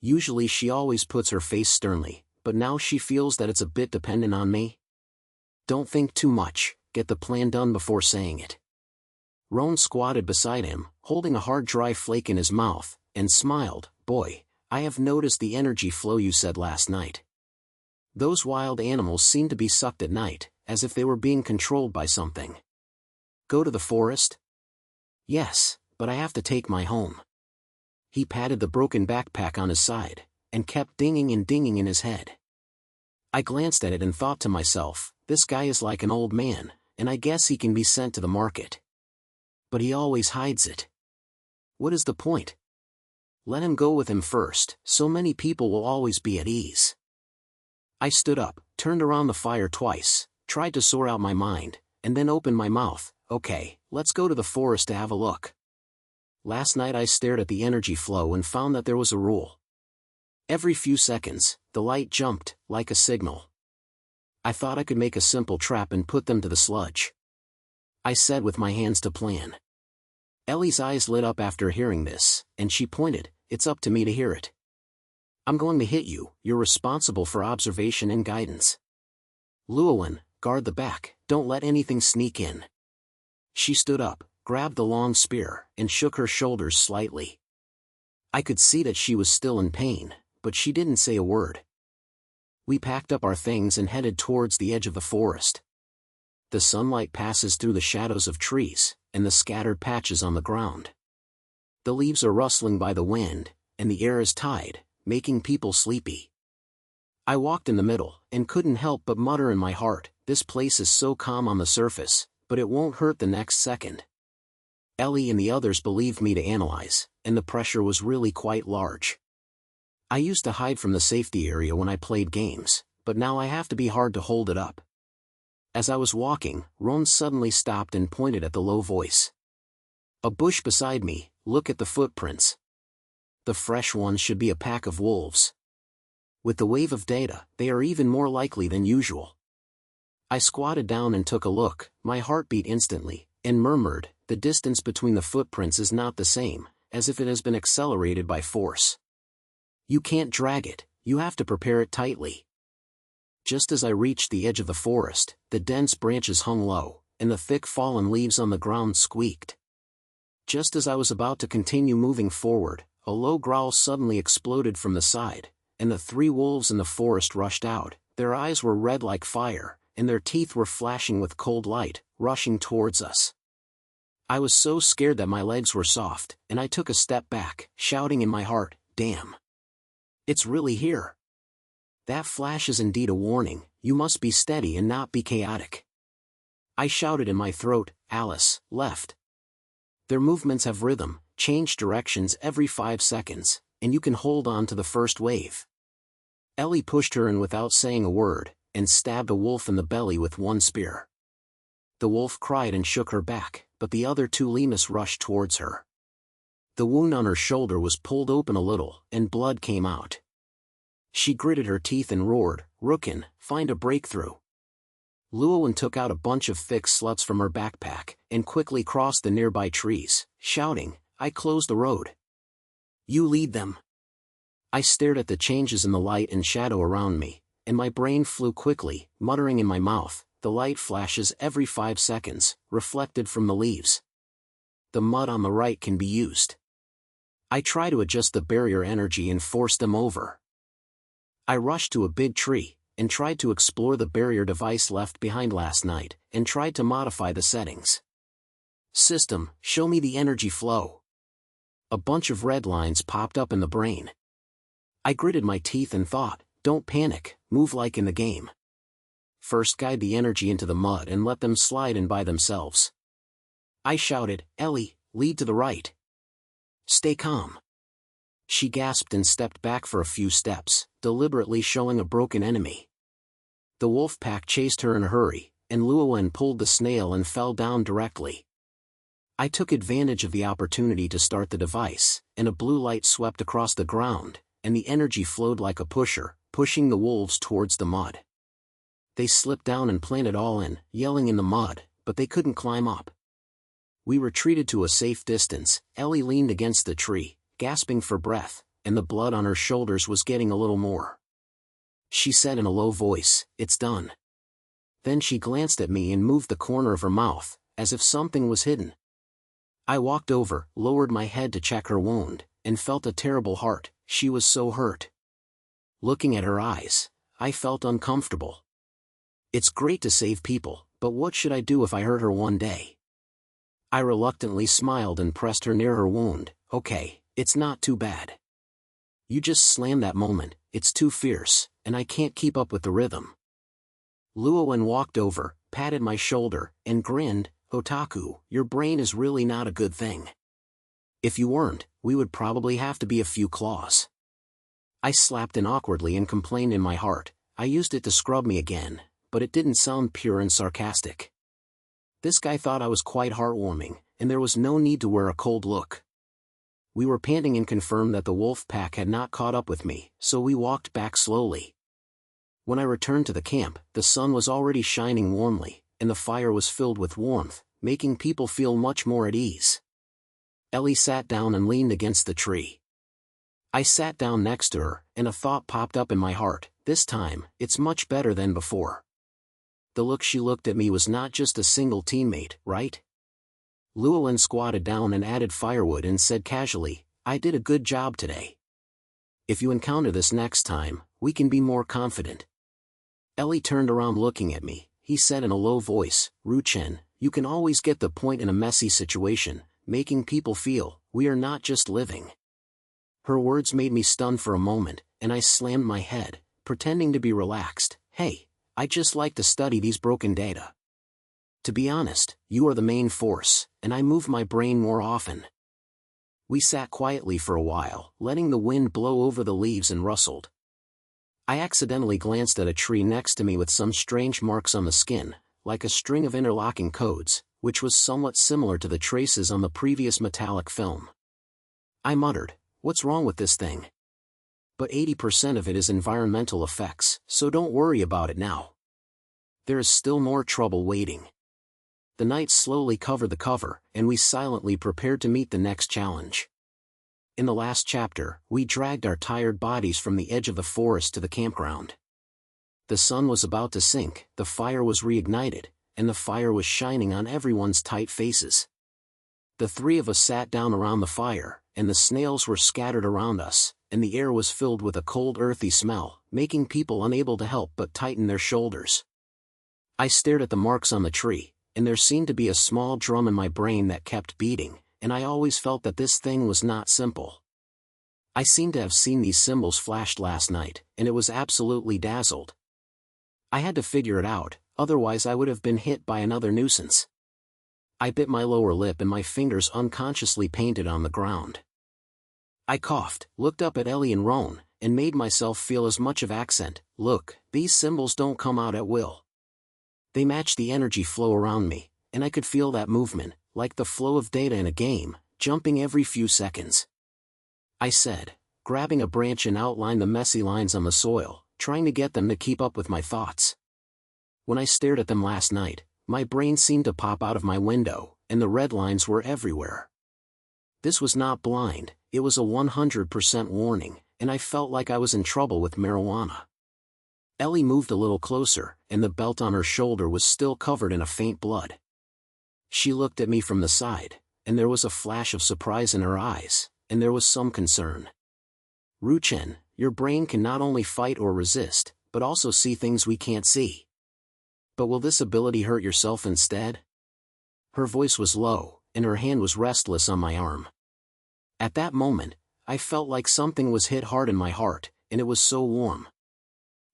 Usually she always puts her face sternly, but now she feels that it's a bit dependent on me. Don't think too much, get the plan done before saying it. Roan squatted beside him, holding a hard dry flake in his mouth, and smiled. Boy, I have noticed the energy flow you said last night. Those wild animals seem to be sucked at night, as if they were being controlled by something. Go to the forest? Yes, but I have to take my home. He patted the broken backpack on his side, and kept dinging and dinging in his head. I glanced at it and thought to myself, this guy is like an old man, and I guess he can be sent to the market. But he always hides it. What is the point? Let him go with him first, so many people will always be at ease. I stood up, turned around the fire twice, tried to sort out my mind, and then opened my mouth. Okay, let's go to the forest to have a look. Last night I stared at the energy flow and found that there was a rule. Every few seconds, the light jumped, like a signal. I thought I could make a simple trap and put them to the sludge. I said with my hands to plan. Ellie's eyes lit up after hearing this, and she pointed, It's up to me to hear it. I'm going to hit you, you're responsible for observation and guidance. Luowen, guard the back, don't let anything sneak in. She stood up, grabbed the long spear, and shook her shoulders slightly. I could see that she was still in pain, but she didn't say a word. We packed up our things and headed towards the edge of the forest. The sunlight passes through the shadows of trees, and the scattered patches on the ground. The leaves are rustling by the wind, and the air is tied, making people sleepy. I walked in the middle, and couldn't help but mutter in my heart, this place is so calm on the surface, but it won't hurt the next second. Ellie and the others believed me to analyze, and the pressure was really quite large. I used to hide from the safety area when I played games, but now I have to be hard to hold it up. As I was walking, Ron suddenly stopped and pointed at the low voice. A bush beside me, look at the footprints. The fresh ones should be a pack of wolves. With the wave of data, they are even more likely than usual. I squatted down and took a look, my heart beat instantly, and murmured, the distance between the footprints is not the same, as if it has been accelerated by force. You can't drag it, you have to prepare it tightly. Just as I reached the edge of the forest, the dense branches hung low, and the thick fallen leaves on the ground squeaked. Just as I was about to continue moving forward, a low growl suddenly exploded from the side, and the 3 wolves in the forest rushed out. Their eyes were red like fire, and their teeth were flashing with cold light, rushing towards us. I was so scared that my legs were soft, and I took a step back, shouting in my heart, damn. It's really here. That flash is indeed a warning, you must be steady and not be chaotic. I shouted in my throat, Alice, left. Their movements have rhythm, change directions every 5 seconds, and you can hold on to the first wave. Ellie pushed her in without saying a word, and stabbed a wolf in the belly with 1 spear. The wolf cried and shook her back, but the other 2 lemurs rushed towards her. The wound on her shoulder was pulled open a little, and blood came out. She gritted her teeth and roared, Rookin, find a breakthrough. Llewellyn took out a bunch of thick sluts from her backpack, and quickly crossed the nearby trees, shouting, I close the road. You lead them. I stared at the changes in the light and shadow around me, and my brain flew quickly, muttering in my mouth, the light flashes every 5 seconds, reflected from the leaves. The mud on the right can be used. I try to adjust the barrier energy and force them over. I rushed to a big tree, and tried to explore the barrier device left behind last night, and tried to modify the settings. System, show me the energy flow. A bunch of red lines popped up in the brain. I gritted my teeth and thought, don't panic, move like in the game. First guide the energy into the mud and let them slide in by themselves. I shouted, Ellie, lead to the right. Stay calm. She gasped and stepped back for a few steps, deliberately showing a broken enemy. The wolf pack chased her in a hurry, and Llewellyn pulled the snail and fell down directly. I took advantage of the opportunity to start the device, and a blue light swept across the ground, and the energy flowed like a pusher, pushing the wolves towards the mud. They slipped down and planted all in, yelling in the mud, but they couldn't climb up. We retreated to a safe distance. Ellie leaned against the tree, gasping for breath, and the blood on her shoulders was getting a little more. She said in a low voice, it's done. Then she glanced at me and moved the corner of her mouth, as if something was hidden. I walked over, lowered my head to check her wound, and felt a terrible heart. She was so hurt. Looking at her eyes, I felt uncomfortable. It's great to save people, but what should I do if I hurt her one day? I reluctantly smiled and pressed her near her wound. Okay, it's not too bad. You just slammed that moment, it's too fierce, and I can't keep up with the rhythm. Llewellyn walked over, patted my shoulder, and grinned, Otaku, your brain is really not a good thing. If you weren't, we would probably have to be a few claws. I slapped it awkwardly and complained in my heart, I used it to scrub me again, but it didn't sound pure and sarcastic. This guy thought I was quite heartwarming, and there was no need to wear a cold look. We were panting and confirmed that the wolf pack had not caught up with me, so we walked back slowly. When I returned to the camp, the sun was already shining warmly, and the fire was filled with warmth, making people feel much more at ease. Ellie sat down and leaned against the tree. I sat down next to her, and a thought popped up in my heart, this time, it's much better than before. The look she looked at me was not just a single teammate, right? Llewellyn squatted down and added firewood and said casually, I did a good job today. If you encounter this next time, we can be more confident. Ellie turned around looking at me. He said in a low voice, Chen, you can always get the point in a messy situation, making people feel, we are not just living. Her words made me stun for a moment, and I slammed my head, pretending to be relaxed. Hey, I just like to study these broken data. To be honest, you are the main force, and I move my brain more often. We sat quietly for a while, letting the wind blow over the leaves and rustled. I accidentally glanced at a tree next to me with some strange marks on the skin, like a string of interlocking codes, which was somewhat similar to the traces on the previous metallic film. I muttered, "What's wrong with this thing?" But 80% of it is environmental effects, so don't worry about it now. There is still more trouble waiting. The night slowly covered the cover, and we silently prepared to meet the next challenge. In the last chapter, we dragged our tired bodies from the edge of the forest to the campground. The sun was about to sink, the fire was reignited, and the fire was shining on everyone's tight faces. The three of us sat down around the fire, and the snails were scattered around us, and the air was filled with a cold earthy smell, making people unable to help but tighten their shoulders. I stared at the marks on the tree, and there seemed to be a small drum in my brain that kept beating, and I always felt that this thing was not simple. I seemed to have seen these symbols flashed last night, and it was absolutely dazzled. I had to figure it out, otherwise I would have been hit by another nuisance. I bit my lower lip and my fingers unconsciously painted on the ground. I coughed, looked up at Ellie and Roan, and made myself feel as much of accent. Look, these symbols don't come out at will. They match the energy flow around me, and I could feel that movement, like the flow of data in a game, jumping every few seconds. I said, grabbing a branch and outlined the messy lines on the soil, trying to get them to keep up with my thoughts. When I stared at them last night, my brain seemed to pop out of my window, and the red lines were everywhere. This was not blind, it was a 100% warning, and I felt like I was in trouble with marijuana. Ellie moved a little closer, and the belt on her shoulder was still covered in a faint blood. She looked at me from the side, and there was a flash of surprise in her eyes, and there was some concern. Chen, your brain can not only fight or resist, but also see things we can't see. But will this ability hurt yourself instead? Her voice was low, and her hand was restless on my arm. At that moment, I felt like something was hit hard in my heart, and it was so warm.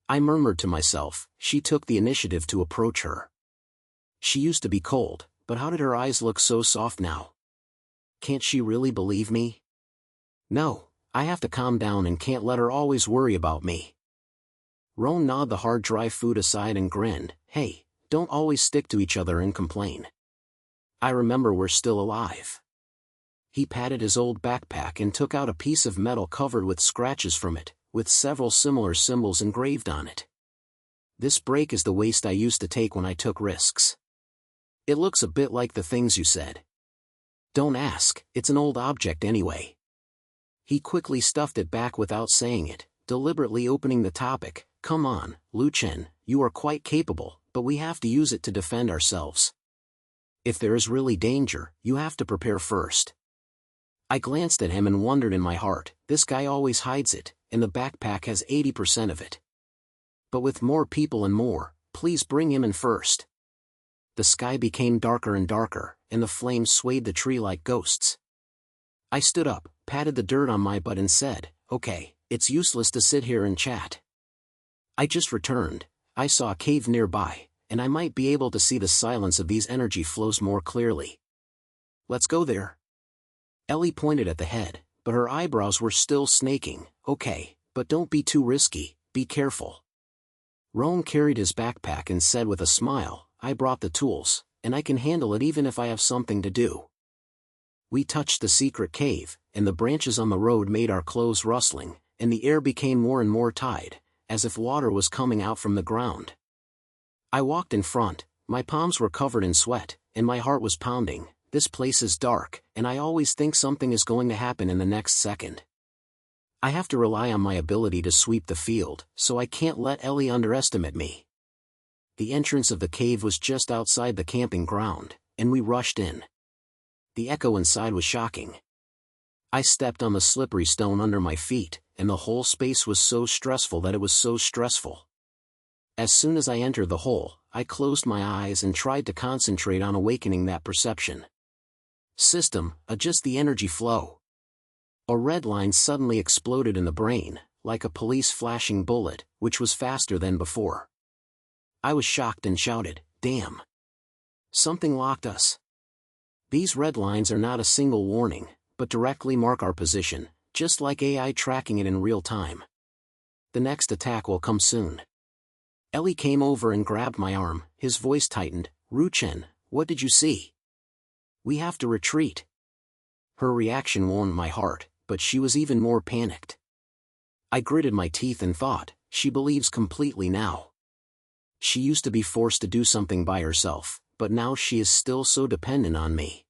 I murmured to myself, she took the initiative to approach her. She used to be cold, but how did her eyes look so soft now? Can't she really believe me? No, I have to calm down and can't let her always worry about me. Roan gnawed the hard dry food aside and grinned. Hey, don't always stick to each other and complain. I remember we're still alive. He patted his old backpack and took out a piece of metal covered with scratches from it, with several similar symbols engraved on it. This break is the waste I used to take when I took risks. It looks a bit like the things you said. Don't ask, it's an old object anyway. He quickly stuffed it back without saying it, deliberately opening the topic. Come on, Chen, you are quite capable, but we have to use it to defend ourselves. If there is really danger, you have to prepare first. I glanced at him and wondered in my heart, this guy always hides it, and the backpack has 80% of it. But with more people and more, please bring him in first. The sky became darker and darker, and the flames swayed the tree like ghosts. I stood up, patted the dirt on my butt and said, okay, it's useless to sit here and chat. I just returned. I saw a cave nearby, and I might be able to see the silence of these energy flows more clearly. Let's go there. Ellie pointed at the head, but her eyebrows were still snaking. Okay, but don't be too risky, be careful. Roan carried his backpack and said with a smile, I brought the tools, and I can handle it even if I have something to do. We touched the secret cave, and the branches on the road made our clothes rustling, and the air became more and more tied, as if water was coming out from the ground. I walked in front, my palms were covered in sweat, and my heart was pounding. This place is dark, and I always think something is going to happen in the next second. I have to rely on my ability to sweep the field, so I can't let Ellie underestimate me. The entrance of the cave was just outside the camping ground, and we rushed in. The echo inside was shocking. I stepped on the slippery stone under my feet, and the whole space was so stressful that it was so stressful. As soon as I entered the hole, I closed my eyes and tried to concentrate on awakening that perception. System, adjust the energy flow. A red line suddenly exploded in the brain, like a police flashing bullet, which was faster than before. I was shocked and shouted, "Damn! Something locked us." These red lines are not a single warning, but directly mark our position, just like AI tracking it in real time. The next attack will come soon. Ellie came over and grabbed my arm, his voice tightened. "Chen, what did you see? We have to retreat." Her reaction warmed my heart, but she was even more panicked. I gritted my teeth and thought, she believes completely now. She used to be forced to do something by herself, but now she is still so dependent on me.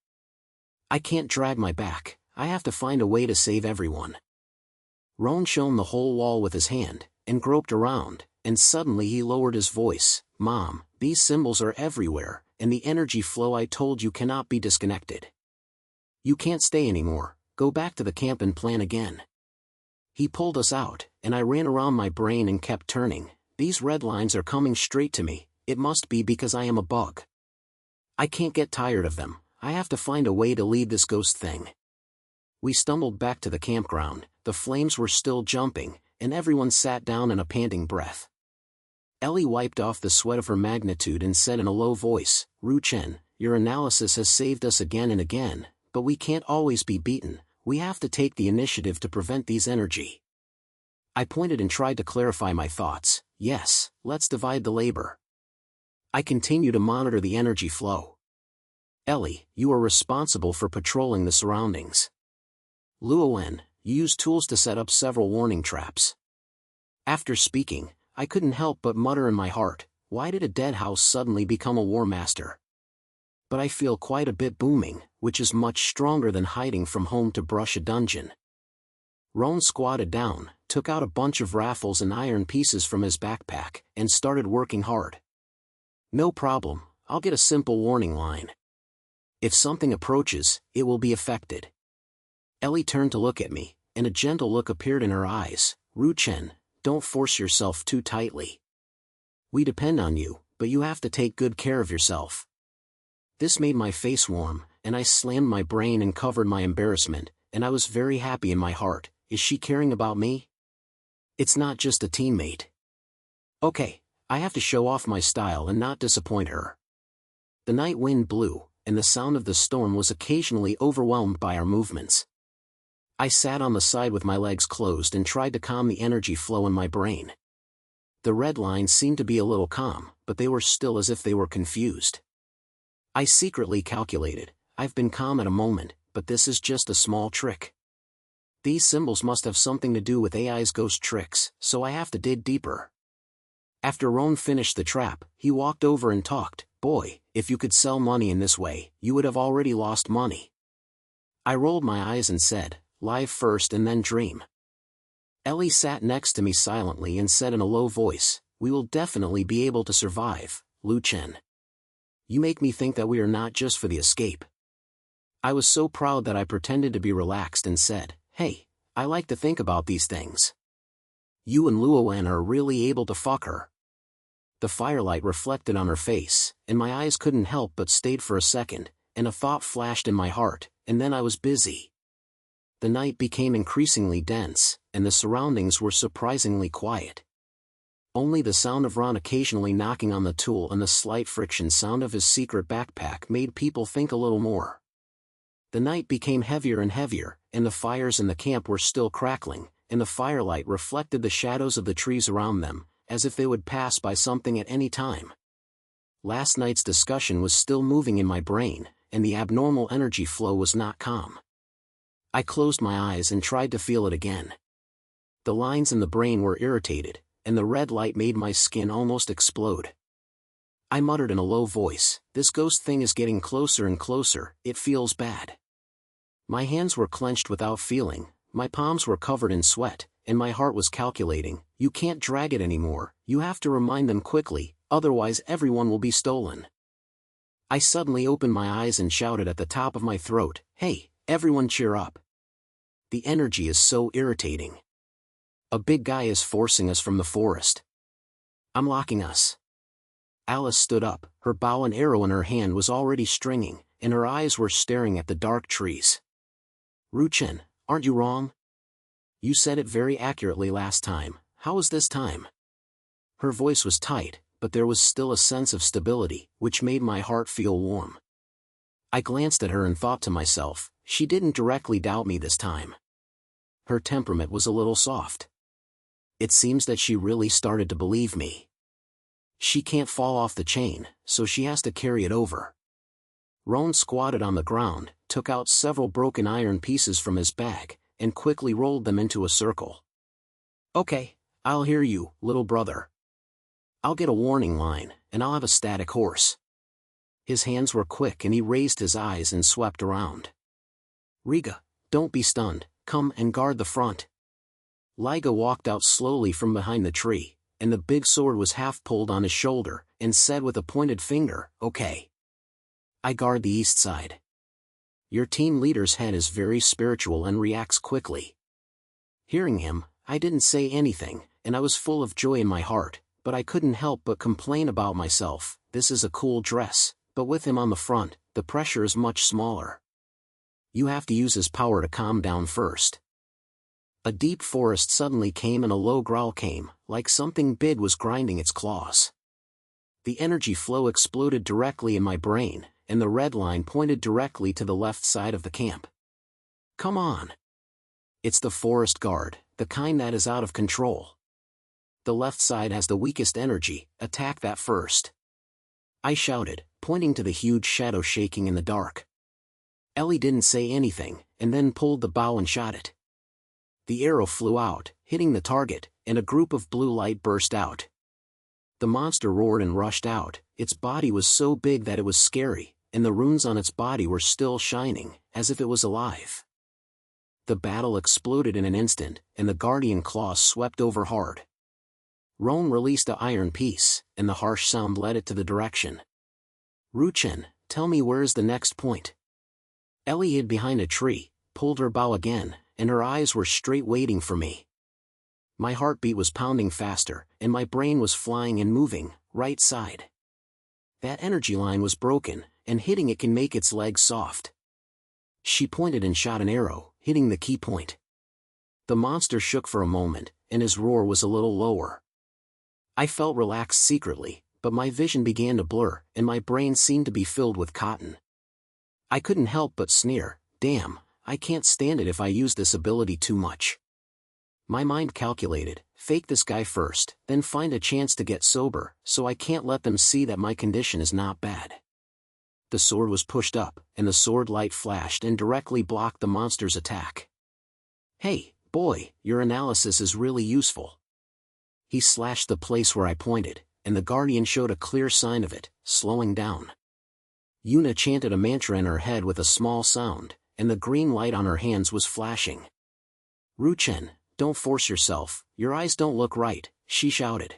I can't drag my back, I have to find a way to save everyone. Roan shone the whole wall with his hand, and groped around, and suddenly he lowered his voice. "Mom, these symbols are everywhere, and the energy flow I told you cannot be disconnected. You can't stay anymore, go back to the camp and plan again." He pulled us out, and I ran around my brain and kept turning. These red lines are coming straight to me, it must be because I am a bug. I can't get tired of them, I have to find a way to leave this ghost thing. We stumbled back to the campground, the flames were still jumping, and everyone sat down in a panting breath. Ellie wiped off the sweat of her magnitude and said in a low voice, "Chen, your analysis has saved us again and again, but we can't always be beaten. We have to take the initiative to prevent these energy." I pointed and tried to clarify my thoughts. "Yes, let's divide the labor." I continue to monitor the energy flow. "Ellie, you are responsible for patrolling the surroundings. Luowen, you use tools to set up several warning traps." After speaking, I couldn't help but mutter in my heart, why did a dead house suddenly become a war master? But I feel quite a bit booming, which is much stronger than hiding from home to brush a dungeon. Roan squatted down, took out a bunch of raffles and iron pieces from his backpack, and started working hard. "No problem, I'll get a simple warning line. If something approaches, it will be affected." Ellie turned to look at me, and a gentle look appeared in her eyes. "Chen, don't force yourself too tightly. We depend on you, but you have to take good care of yourself." This made my face warm, and I slammed my brain and covered my embarrassment, and I was very happy in my heart. Is she caring about me? It's not just a teammate. Okay, I have to show off my style and not disappoint her. The night wind blew, and the sound of the storm was occasionally overwhelmed by our movements. I sat on the side with my legs closed and tried to calm the energy flow in my brain. The red lines seemed to be a little calm, but they were still as if they were confused. I secretly calculated, I've been calm at a moment, but this is just a small trick. These symbols must have something to do with AI's ghost tricks, so I have to dig deeper. After Roan finished the trap, he walked over and talked. "Boy, if you could sell money in this way, you would have already lost money." I rolled my eyes and said, "Live first and then dream." Ellie sat next to me silently and said in a low voice, "We will definitely be able to survive, Chen. You make me think that we are not just for the escape." I was so proud that I pretended to be relaxed and said, "Hey, I like to think about these things. You and Luowen are really able to fuck her." The firelight reflected on her face, and my eyes couldn't help but stayed for a second, and a thought flashed in my heart, and then I was busy. The night became increasingly dense, and the surroundings were surprisingly quiet. Only the sound of Ron occasionally knocking on the tool and the slight friction sound of his secret backpack made people think a little more. The night became heavier and heavier, and the fires in the camp were still crackling, and the firelight reflected the shadows of the trees around them, as if they would pass by something at any time. Last night's discussion was still moving in my brain, and the abnormal energy flow was not calm. I closed my eyes and tried to feel it again. The lines in the brain were irritated, and the red light made my skin almost explode. I muttered in a low voice, "This ghost thing is getting closer and closer, it feels bad." My hands were clenched without feeling, my palms were covered in sweat, and my heart was calculating, "You can't drag it anymore, you have to remind them quickly, otherwise everyone will be stolen." I suddenly opened my eyes and shouted at the top of my throat, "Hey, everyone cheer up. The energy is so irritating. A big guy is forcing us from the forest. I'm locking us." Alice stood up, her bow and arrow in her hand was already stringing, and her eyes were staring at the dark trees. "Chen, aren't you wrong? You said it very accurately last time, how was this time? Her voice was tight, but there was still a sense of stability, which made my heart feel warm. I glanced at her and thought to myself, she didn't directly doubt me this time. Her temperament was a little soft. It seems that she really started to believe me. She can't fall off the chain, so she has to carry it over. Roan squatted on the ground, took out several broken iron pieces from his bag, and quickly rolled them into a circle. Okay, I'll hear you, little brother. I'll get a warning line, and I'll have a static horse. His hands were quick and he raised his eyes and swept around. Riga, don't be stunned, come and guard the front. Liga walked out slowly from behind the tree, and the big sword was half pulled on his shoulder, and said with a pointed finger, okay. I guard the east side. Your team leader's head is very spiritual and reacts quickly. Hearing him, I didn't say anything, and I was full of joy in my heart, but I couldn't help but complain about myself. This is a cool dress, but with him on the front, the pressure is much smaller. You have to use his power to calm down first. A deep forest suddenly came and a low growl came, like something big was grinding its claws. The energy flow exploded directly in my brain, and the red line pointed directly to the left side of the camp. Come on! It's the forest guard, the kind that is out of control. The left side has the weakest energy, attack that first. I shouted, pointing to the huge shadow shaking in the dark. Ellie didn't say anything, and then pulled the bow and shot it. The arrow flew out, hitting the target, and a group of blue light burst out. The monster roared and rushed out. Its body was so big that it was scary, and the runes on its body were still shining, as if it was alive. The battle exploded in an instant, and the guardian claws swept over hard. Roan released an iron piece, and the harsh sound led it to the direction. Chen, tell me where is the next point? Ellie hid behind a tree, pulled her bow again, and her eyes were straight waiting for me. My heartbeat was pounding faster, and my brain was flying and moving, right side. That energy line was broken, and hitting it can make its legs soft. She pointed and shot an arrow, hitting the key point. The monster shook for a moment, and his roar was a little lower. I felt relaxed secretly, but my vision began to blur, and my brain seemed to be filled with cotton. I couldn't help but sneer, damn, I can't stand it if I use this ability too much. My mind calculated, fake this guy first, then find a chance to get sober, so I can't let them see that my condition is not bad. The sword was pushed up, and the sword light flashed and directly blocked the monster's attack. Hey, boy, your analysis is really useful. He slashed the place where I pointed, and the guardian showed a clear sign of it, slowing down. Yuna chanted a mantra in her head with a small sound, and the green light on her hands was flashing. Chen, don't force yourself, your eyes don't look right, she shouted.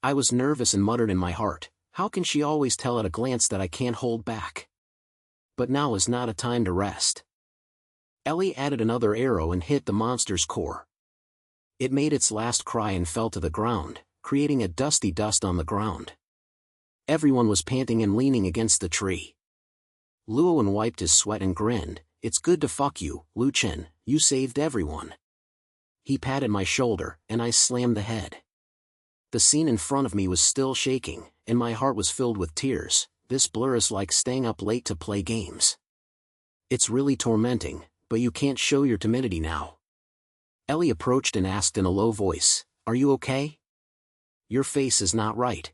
I was nervous and muttered in my heart, how can she always tell at a glance that I can't hold back? But now is not a time to rest. Ellie added another arrow and hit the monster's core. It made its last cry and fell to the ground, creating a dusty dust on the ground. Everyone was panting and leaning against the tree. Luoan wiped his sweat and grinned, it's good to fuck you, Chen, you saved everyone. He patted my shoulder, and I slammed the head. The scene in front of me was still shaking, and my heart was filled with tears. This blur is like staying up late to play games. It's really tormenting, but you can't show your timidity now. Ellie approached and asked in a low voice, are you okay? Your face is not right.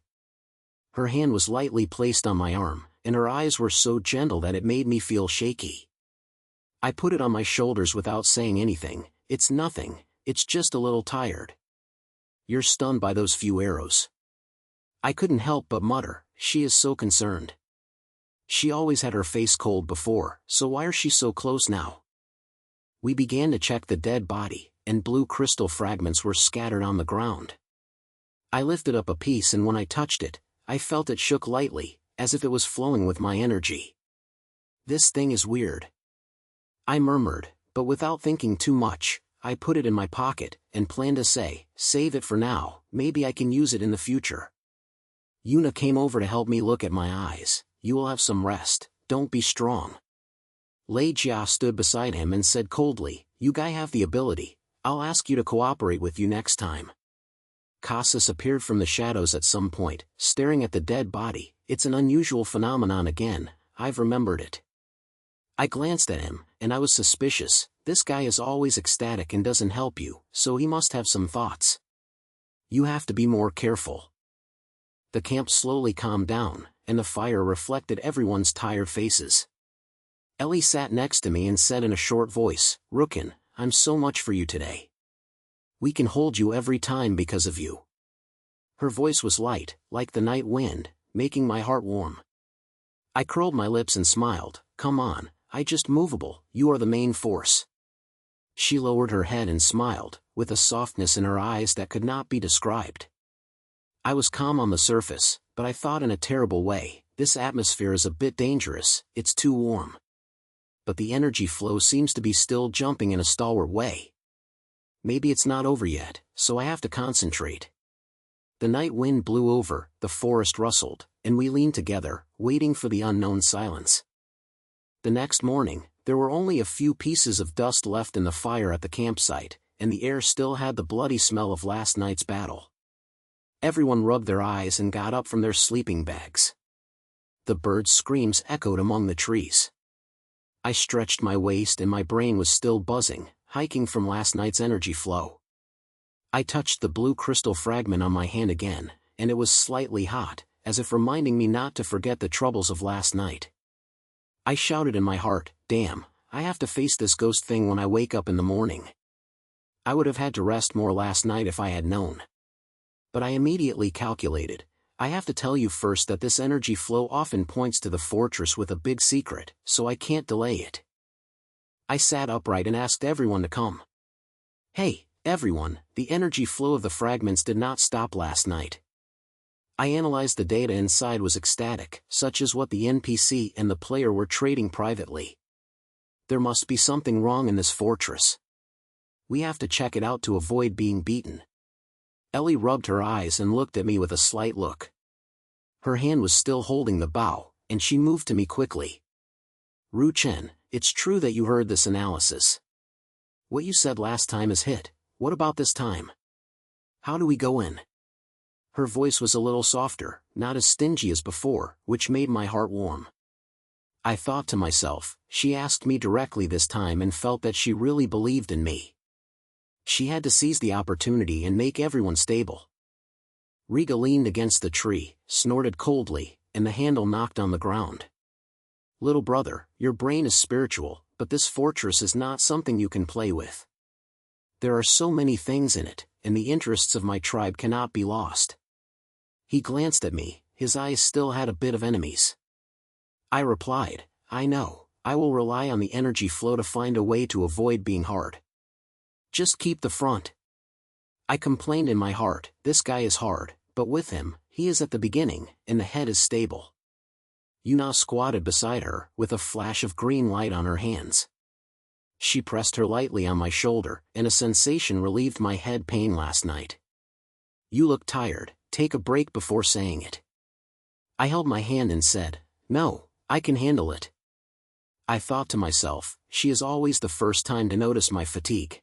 Her hand was lightly placed on my arm, and her eyes were so gentle that it made me feel shaky. I put it on my shoulders without saying anything, it's nothing, it's just a little tired. You're stunned by those few arrows. I couldn't help but mutter, she is so concerned. She always had her face cold before, so why is she so close now? We began to check the dead body, and blue crystal fragments were scattered on the ground. I lifted up a piece and when I touched it, I felt it shook lightly, as if it was flowing with my energy. This thing is weird. I murmured, but without thinking too much, I put it in my pocket, and planned to say, save it for now, maybe I can use it in the future. Yuna came over to help me look at my eyes, you will have some rest, don't be strong. Lei Jia stood beside him and said coldly, you guys have the ability. I'll ask you to cooperate with you next time. Casas appeared from the shadows at some point, staring at the dead body. It's an unusual phenomenon again, I've remembered it. I glanced at him, and I was suspicious. This guy is always ecstatic and doesn't help you, so he must have some thoughts. You have to be more careful. The camp slowly calmed down, and the fire reflected everyone's tired faces. Ellie sat next to me and said in a short voice, "Rookin, I'm so much for you today. We can hold you every time because of you." Her voice was light, like the night wind, making my heart warm. I curled my lips and smiled. "Come on, I just movable, you are the main force." She lowered her head and smiled, with a softness in her eyes that could not be described. I was calm on the surface, but I thought in a terrible way, this atmosphere is a bit dangerous, it's too warm. But the energy flow seems to be still jumping in a stalwart way. Maybe it's not over yet, so I have to concentrate. The night wind blew over, the forest rustled, and we leaned together, waiting for the unknown silence. The next morning, there were only a few pieces of dust left in the fire at the campsite, and the air still had the bloody smell of last night's battle. Everyone rubbed their eyes and got up from their sleeping bags. The birds' screams echoed among the trees. I stretched my waist and my brain was still buzzing, hiking from last night's energy flow. I touched the blue crystal fragment on my hand again, and it was slightly hot, as if reminding me not to forget the troubles of last night. I shouted in my heart, "Damn, I have to face this ghost thing when I wake up in the morning. I would have had to rest more last night if I had known." But I immediately calculated, I have to tell you first that this energy flow often points to the fortress with a big secret, so I can't delay it. I sat upright and asked everyone to come. Hey, everyone, the energy flow of the fragments did not stop last night. I analyzed the data inside was ecstatic, such as what the NPC and the player were trading privately. There must be something wrong in this fortress. We have to check it out to avoid being beaten. Ellie rubbed her eyes and looked at me with a slight look. Her hand was still holding the bow, and she moved to me quickly. "Chen, it's true that you heard this analysis. What you said last time is hit. What about this time? How do we go in?" Her voice was a little softer, not as stingy as before, which made my heart warm. I thought to myself, she asked me directly this time and felt that she really believed in me. She had to seize the opportunity and make everyone stable. Riga leaned against the tree, snorted coldly, and the handle knocked on the ground. "Little brother, your brain is spiritual, but this fortress is not something you can play with. There are so many things in it, and the interests of my tribe cannot be lost." He glanced at me, his eyes still had a bit of enemies. I replied, "I know, I will rely on the energy flow to find a way to avoid being hard. Just keep the front." I complained in my heart, this guy is hard, but with him, he is at the beginning, and the head is stable. Yuna squatted beside her, with a flash of green light on her hands. She pressed her lightly on my shoulder, and a sensation relieved my head pain last night. "You look tired, take a break before saying it." I held my hand and said, "No, I can handle it." I thought to myself, she is always the first time to notice my fatigue.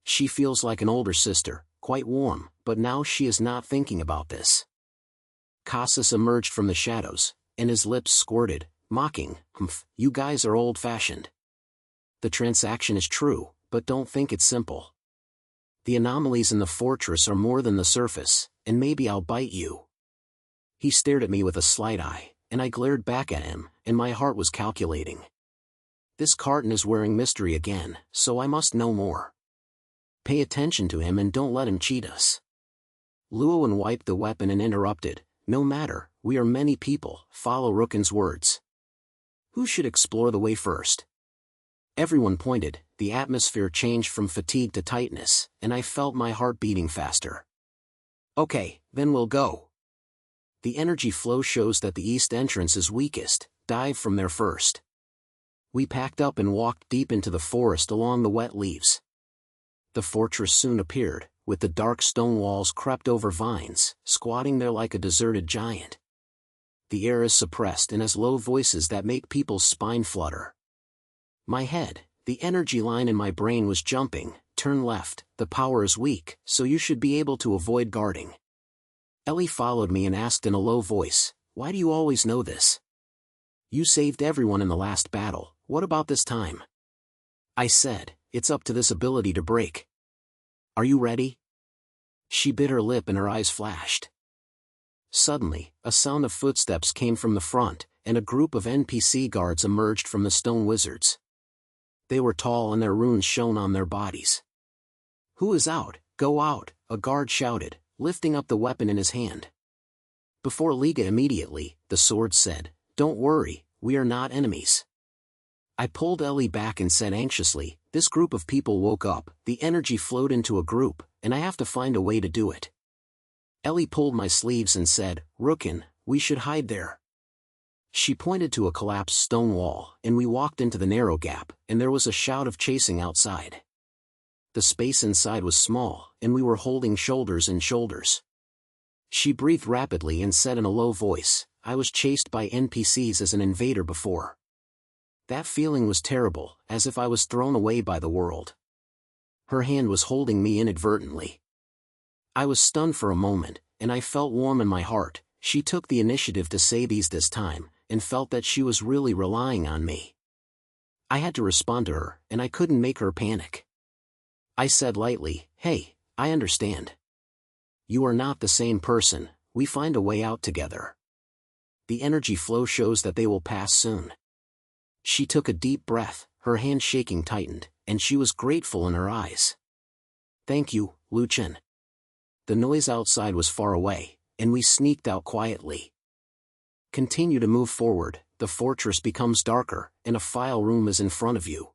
She feels like an older sister, quite warm, but now she is not thinking about this. Casas emerged from the shadows, and his lips squirted, mocking, "Humph, you guys are old-fashioned. The transaction is true, but don't think it's simple. The anomalies in the fortress are more than the surface, and maybe I'll bite you." He stared at me with a slight eye, and I glared back at him, and my heart was calculating. This Carton is wearing mystery again, so I must know more. Pay attention to him and don't let him cheat us. Llewellyn wiped the weapon and interrupted, "No matter, we are many people, follow Rookin's words. Who should explore the way first?" Everyone pointed, the atmosphere changed from fatigue to tightness, and I felt my heart beating faster. "Okay, then we'll go. The energy flow shows that the east entrance is weakest, dive from there first." We packed up and walked deep into the forest along the wet leaves. The fortress soon appeared, with the dark stone walls crept over vines, squatting there like a deserted giant. The air is suppressed and has low voices that make people's spine flutter. My head, The energy line in my brain was jumping. Turn left, the power is weak, so you should be able to avoid guarding. Ellie followed me and asked in a low voice, "Why do you always know this? You saved everyone in the last battle, what about this time?" I said, "It's up to this ability to break. Are you ready?" She bit her lip and her eyes flashed. Suddenly, a sound of footsteps came from the front, and a group of NPC guards emerged from the stone wizards. They were tall and their runes shone on their bodies. "Who is out? Go out," a guard shouted, lifting up the weapon in his hand. Before Liga immediately, the sword said, "Don't worry, we are not enemies." I pulled Ellie back and said anxiously, "This group of people woke up, the energy flowed into a group, and I have to find a way to do it." Ellie pulled my sleeves and said, "Rookin, we should hide there." She pointed to a collapsed stone wall, and we walked into the narrow gap, and there was a shout of chasing outside. The space inside was small, and we were holding shoulders and shoulders. She breathed rapidly and said in a low voice, "I was chased by NPCs as an invader before. That feeling was terrible, as if I was thrown away by the world." Her hand was holding me inadvertently. I was stunned for a moment, and I felt warm in my heart. She took the initiative to say these this time, and felt that she was really relying on me. I had to respond to her, and I couldn't make her panic. I said lightly, "Hey, I understand. You are not the same person, we find a way out together. The energy flow shows that they will pass soon." She took a deep breath, her hand shaking tightened, and she was grateful in her eyes. "Thank you, Chen." The noise outside was far away, and we sneaked out quietly. Continue to move forward, the fortress becomes darker, and a file room is in front of you.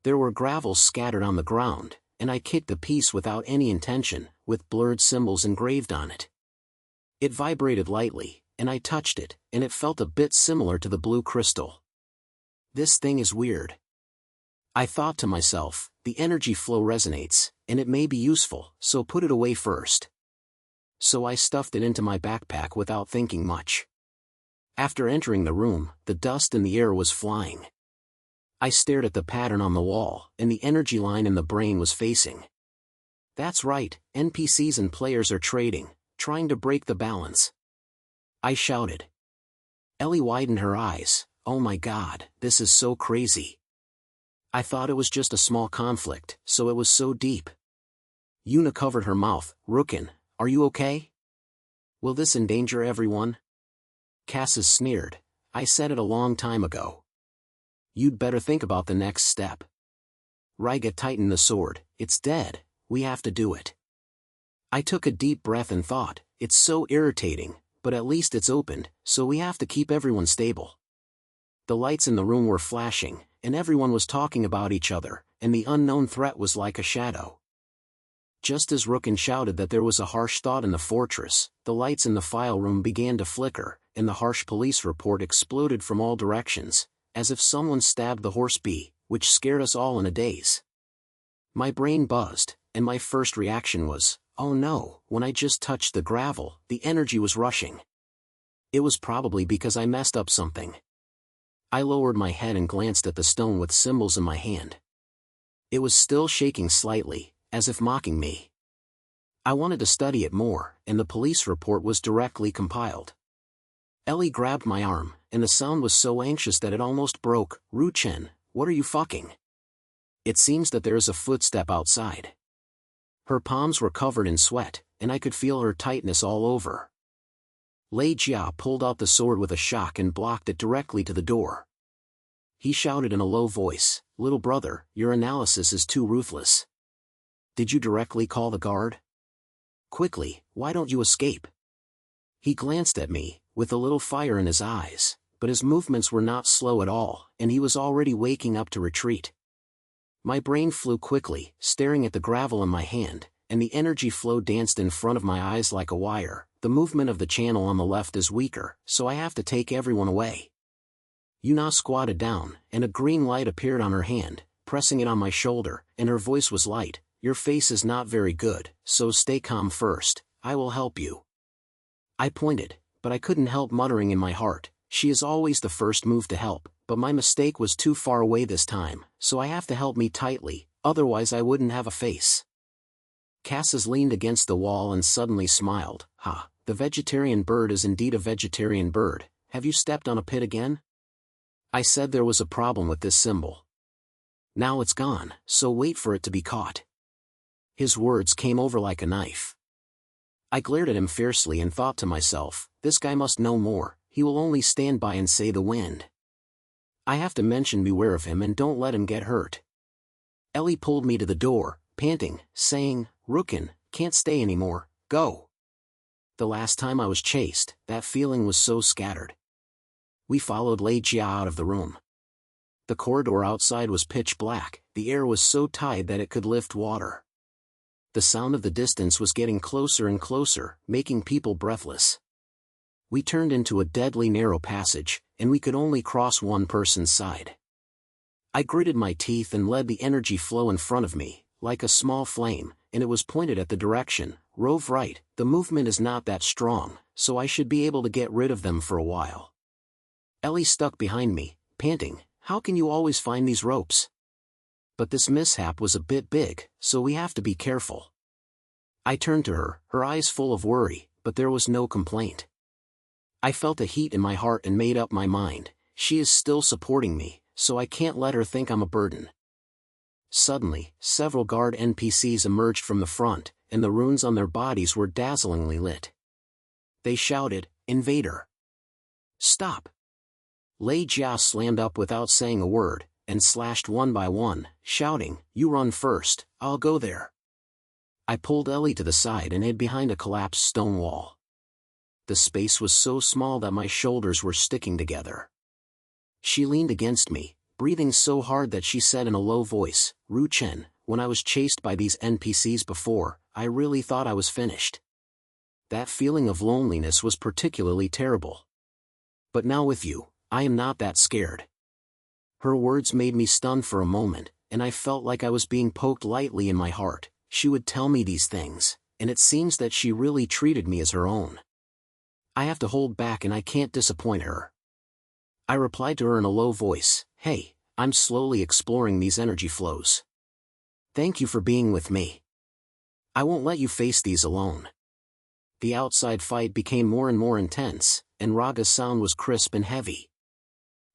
There were gravels scattered on the ground, and I kicked a piece without any intention, with blurred symbols engraved on it. It vibrated lightly, and I touched it, and it felt a bit similar to the blue crystal. "This thing is weird." I thought to myself, the energy flow resonates, and it may be useful, so put it away first. So I stuffed it into my backpack without thinking much. After entering the room, the dust in the air was flying. I stared at the pattern on the wall, and the energy line in the brain was facing. That's right, NPCs and players are trading, trying to break the balance. I shouted. Ellie widened her eyes. "Oh my god, this is so crazy. I thought it was just a small conflict, so it was so deep." Yuna covered her mouth. "Rookin, are you okay? Will this endanger everyone?" Cassis sneered. "I said it a long time ago. You'd better think about the next step." Ryga tightened the sword. "It's dead, we have to do it." I took a deep breath and thought, it's so irritating, but at least it's opened, so we have to keep everyone stable. The lights in the room were flashing, and everyone was talking about each other, and the unknown threat was like a shadow. Just as Rookin shouted that there was a harsh thought in the fortress, the lights in the file room began to flicker, and the harsh police report exploded from all directions, as if someone stabbed the horse bee, which scared us all in a daze. My brain buzzed, and my first reaction was, "Oh no," when I just touched the gravel, the energy was rushing. It was probably because I messed up something. I lowered my head and glanced at the stone with symbols in my hand. It was still shaking slightly, as if mocking me. I wanted to study it more, and the police report was directly compiled. Ellie grabbed my arm, and the sound was so anxious that it almost broke. "Chen, what are you fucking? It seems that there is a footstep outside." Her palms were covered in sweat, and I could feel her tightness all over. Lei Jia pulled out the sword with a shock and blocked it directly to the door. He shouted in a low voice, "Little brother, your analysis is too ruthless. Did you directly call the guard? Quickly, why don't you escape?" He glanced at me, with a little fire in his eyes, but his movements were not slow at all, and he was already waking up to retreat. My brain flew quickly, staring at the gravel in my hand, and the energy flow danced in front of my eyes like a wire. The movement of the channel on the left is weaker, so I have to take everyone away. Yuna squatted down, and a green light appeared on her hand, pressing it on my shoulder, and her voice was light. "Your face is not very good, so stay calm first, I will help you." I pointed, but I couldn't help muttering in my heart, "She is always the first move to help, but my mistake was too far away this time, so I have to help me tightly, otherwise I wouldn't have a face. Cassis leaned against the wall and suddenly smiled. Ha, the vegetarian bird is indeed a vegetarian bird. Have you stepped on a pit again? I said there was a problem with this symbol. Now it's gone, so wait for it to be caught. His words came over like a knife. I glared at him fiercely and thought to myself, this guy must know more, he will only stand by and say the wind. I have to mention beware of him and don't let him get hurt. Ellie pulled me to the door, panting, saying, Rookin, can't stay anymore, go. The last time I was chased, that feeling was so scattered. We followed Lei Jia out of the room. The corridor outside was pitch black, the air was so tight that it could lift water. The sound of the distance was getting closer and closer, making people breathless. We turned into a deadly narrow passage, and we could only cross one person's side. I gritted my teeth and led the energy flow in front of me, like a small flame, and it was pointed at the direction, rove right. The movement is not that strong, so I should be able to get rid of them for a while. Ellie stuck behind me, panting, how can you always find these ropes? But this mishap was a bit big, so we have to be careful. I turned to her, her eyes full of worry, but there was no complaint. I felt a heat in my heart and made up my mind, she is still supporting me, so I can't let her think I'm a burden. Suddenly, several guard NPCs emerged from the front, and the runes on their bodies were dazzlingly lit. They shouted, Invader! Stop! Lei Jia slammed up without saying a word, and slashed one by one, shouting, You run first, I'll go there. I pulled Ellie to the side and hid behind a collapsed stone wall. The space was so small that my shoulders were sticking together. She leaned against me, breathing so hard that she said in a low voice, Chen, when I was chased by these NPCs before, I really thought I was finished. That feeling of loneliness was particularly terrible. But now with you, I am not that scared. Her words made me stunned for a moment, and I felt like I was being poked lightly in my heart. She would tell me these things, and it seems that she really treated me as her own. I have to hold back and I can't disappoint her. I replied to her in a low voice, Hey, I'm slowly exploring these energy flows. Thank you for being with me. I won't let you face these alone. The outside fight became more and more intense, and Raga's sound was crisp and heavy.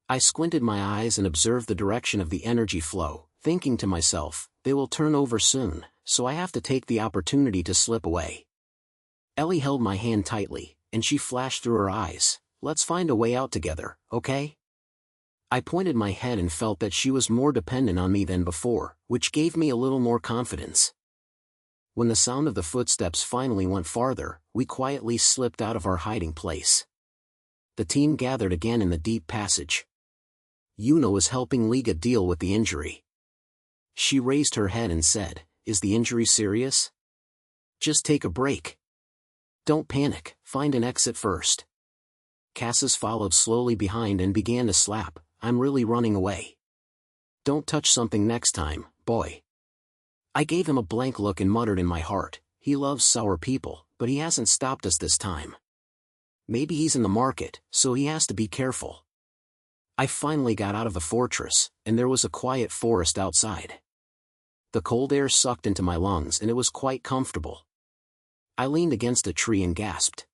I squinted my eyes and observed the direction of the energy flow, thinking to myself, they will turn over soon, so I have to take the opportunity to slip away. Ellie held my hand tightly, and she flashed through her eyes, Let's find a way out together, okay? I pointed my head and felt that she was more dependent on me than before, which gave me a little more confidence. When the sound of the footsteps finally went farther, we quietly slipped out of our hiding place. The team gathered again in the deep passage. Yuna was helping Liga deal with the injury. She raised her head and said, Is the injury serious? Just take a break. Don't panic, find an exit first. Cassis followed slowly behind and began to slap, I'm really running away. Don't touch something next time, boy. I gave him a blank look and muttered in my heart, he loves sour people, but he hasn't stopped us this time. Maybe he's in the market, so he has to be careful. I finally got out of the fortress, and there was a quiet forest outside. The cold air sucked into my lungs and it was quite comfortable. I leaned against a tree and gasped.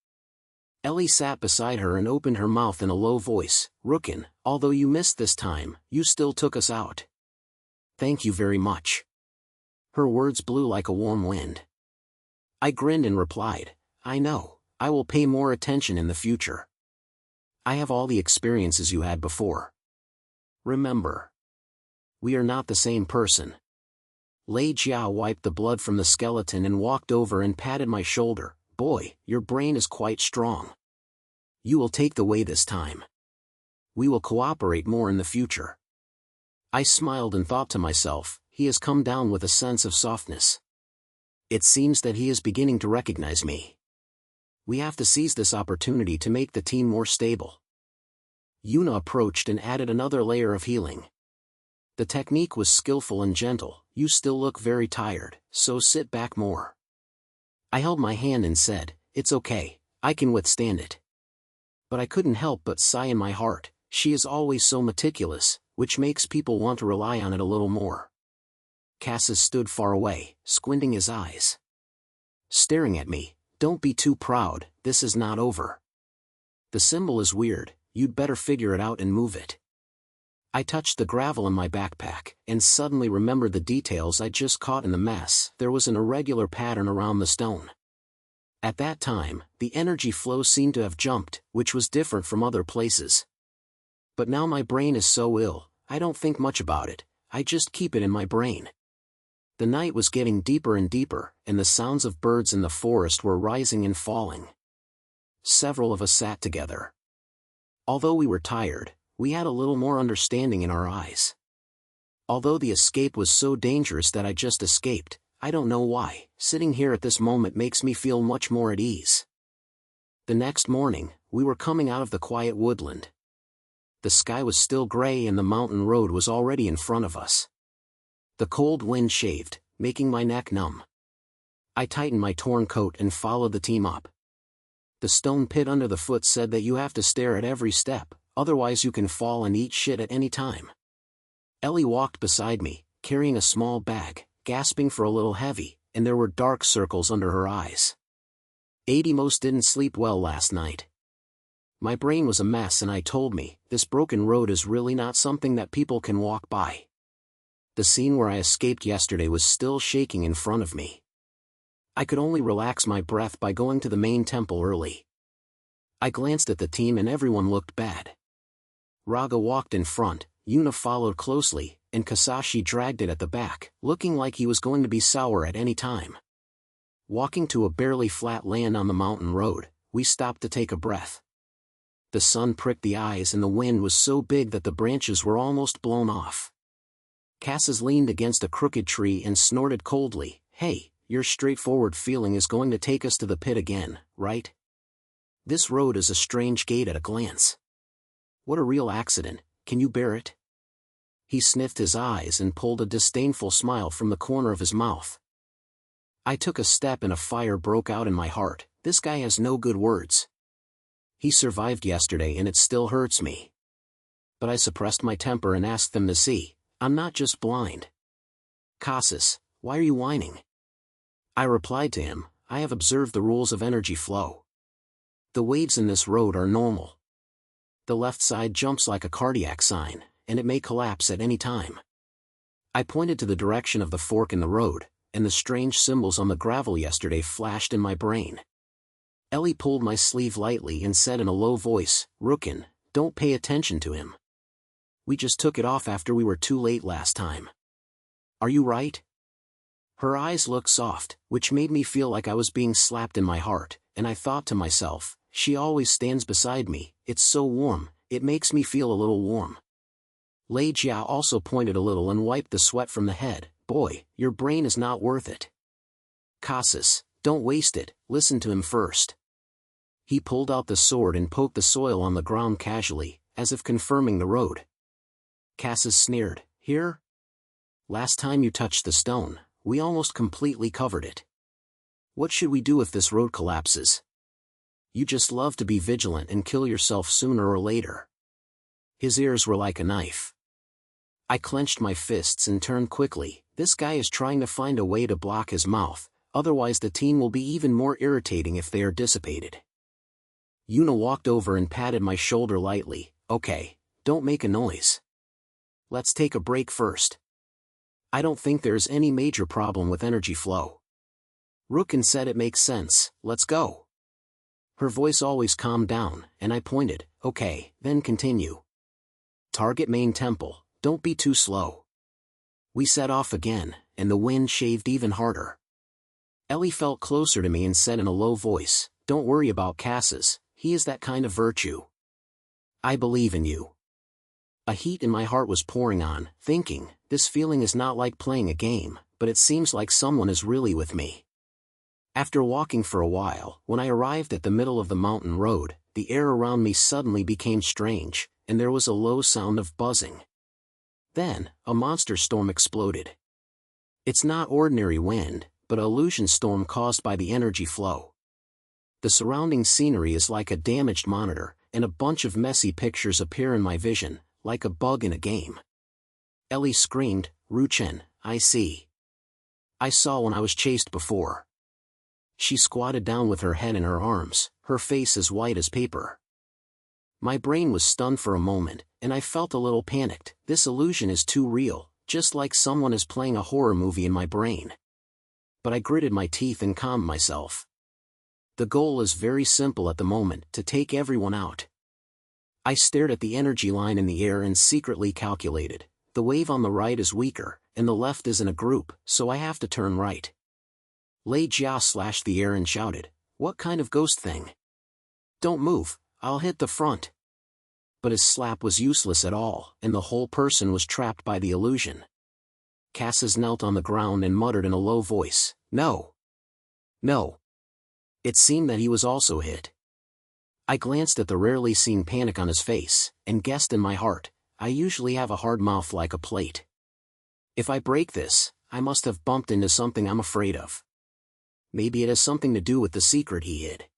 Ellie sat beside her and opened her mouth in a low voice, Rookin, although you missed this time, you still took us out. Thank you very much. Her words blew like a warm wind. I grinned and replied, I know, I will pay more attention in the future. I have all the experiences you had before. Remember. We are not the same person. Lei Jia wiped the blood from the skeleton and walked over and patted my shoulder, Boy, your brain is quite strong. You will take the way this time. We will cooperate more in the future. I smiled and thought to myself, he has come down with a sense of softness. It seems that he is beginning to recognize me. We have to seize this opportunity to make the team more stable. Yuna approached and added another layer of healing. The technique was skillful and gentle, you still look very tired, so sit back more. I held my hand and said, it's okay, I can withstand it. But I couldn't help but sigh in my heart, She is always so meticulous, which makes people want to rely on it a little more. Cassis stood far away, squinting his eyes. Staring at me. Don't be too proud, this is not over. The symbol is weird, you'd better figure it out and move it. I touched the gravel in my backpack, and suddenly remembered the details I'd just caught in the mess. There was an irregular pattern around the stone. At that time, the energy flow seemed to have jumped, which was different from other places. But now my brain is so ill, I don't think much about it, I just keep it in my brain. The night was getting deeper and deeper, and the sounds of birds in the forest were rising and falling. Several of us sat together. Although we were tired, we had a little more understanding in our eyes. Although the escape was so dangerous that I just escaped, I don't know why, sitting here at this moment makes me feel much more at ease. The next morning, we were coming out of the quiet woodland. The sky was still gray and the mountain road was already in front of us. The cold wind shaved, making my neck numb. I tightened my torn coat and followed the team up. The stone pit under the foot said that you have to stare at every step, otherwise you can fall and eat shit at any time. Ellie walked beside me, carrying a small bag, gasping for a little heavy, and there were dark circles under her eyes. Most didn't sleep well last night. My brain was a mess and I told me, this broken road is really not something that people can walk by. The scene where I escaped yesterday was still shaking in front of me. I could only relax my breath by going to the main temple early. I glanced at the team and everyone looked bad. Raga walked in front, Yuna followed closely, and Kasashi dragged it at the back, looking like he was going to be sour at any time. Walking to a barely flat land on the mountain road, we stopped to take a breath. The sun pricked the eyes and the wind was so big that the branches were almost blown off. Cassis leaned against a crooked tree and snorted coldly, "Hey, your straightforward feeling is going to take us to the pit again, right? This road is a strange gate at a glance. What a real accident, can you bear it?" He sniffed his eyes and pulled a disdainful smile from the corner of his mouth. I took a step and a fire broke out in my heart. This guy has no good words. He survived yesterday and it still hurts me. But I suppressed my temper and asked them to see, I'm not just blind. Cassis, why are you whining? I replied to him, I have observed the rules of energy flow. The waves in this road are normal. The left side jumps like a cardiac sign, and it may collapse at any time. I pointed to the direction of the fork in the road, and the strange symbols on the gravel yesterday flashed in my brain. Ellie pulled my sleeve lightly and said in a low voice, Rookin, don't pay attention to him. We just took it off after we were too late last time. Are you right? Her eyes looked soft, which made me feel like I was being slapped in my heart, and I thought to myself, she always stands beside me, it's so warm, it makes me feel a little warm. Lei Jia also pointed a little and wiped the sweat from the head, boy, your brain is not worth it. Cassis, don't waste it, listen to him first. He pulled out the sword and poked the soil on the ground casually, as if confirming the road. Cassis sneered, here? Last time you touched the stone, we almost completely covered it. What should we do if this road collapses? You just love to be vigilant and kill yourself sooner or later. His ears were like a knife. I clenched my fists and turned quickly. This guy is trying to find a way to block his mouth, otherwise the teen will be even more irritating if they are dissipated. Yuna walked over and patted my shoulder lightly, okay, don't make a noise. Let's take a break first. I don't think there's any major problem with energy flow. Rookin said it makes sense, let's go. Her voice always calmed down, and I pointed, okay, then continue. Target main temple, don't be too slow. We set off again, and the wind shaved even harder. Ellie felt closer to me and said in a low voice, don't worry about Cassis, he is that kind of virtue. I believe in you. A heat in my heart was pouring on, thinking, this feeling is not like playing a game, but it seems like someone is really with me. After walking for a while, when I arrived at the middle of the mountain road, the air around me suddenly became strange, and there was a low sound of buzzing. Then, a monster storm exploded. It's not ordinary wind, but an illusion storm caused by the energy flow. The surrounding scenery is like a damaged monitor, and a bunch of messy pictures appear in my vision, like a bug in a game. Ellie screamed, "Chen, I see. I saw when I was chased before." She squatted down with her head in her arms, her face as white as paper. My brain was stunned for a moment, and I felt a little panicked. This illusion is too real, just like someone is playing a horror movie in my brain. But I gritted my teeth and calmed myself. The goal is very simple at the moment, to take everyone out. I stared at the energy line in the air and secretly calculated. The wave on the right is weaker, and the left is in a group, so I have to turn right. Lei Jia slashed the air and shouted, "What kind of ghost thing? Don't move, I'll hit the front." But his slap was useless at all, and the whole person was trapped by the illusion. Cassis knelt on the ground and muttered in a low voice, "No. No." It seemed that he was also hit. I glanced at the rarely seen panic on his face, and guessed in my heart, I usually have a hard mouth like a plate. If I break this, I must have bumped into something I'm afraid of. Maybe it has something to do with the secret he hid.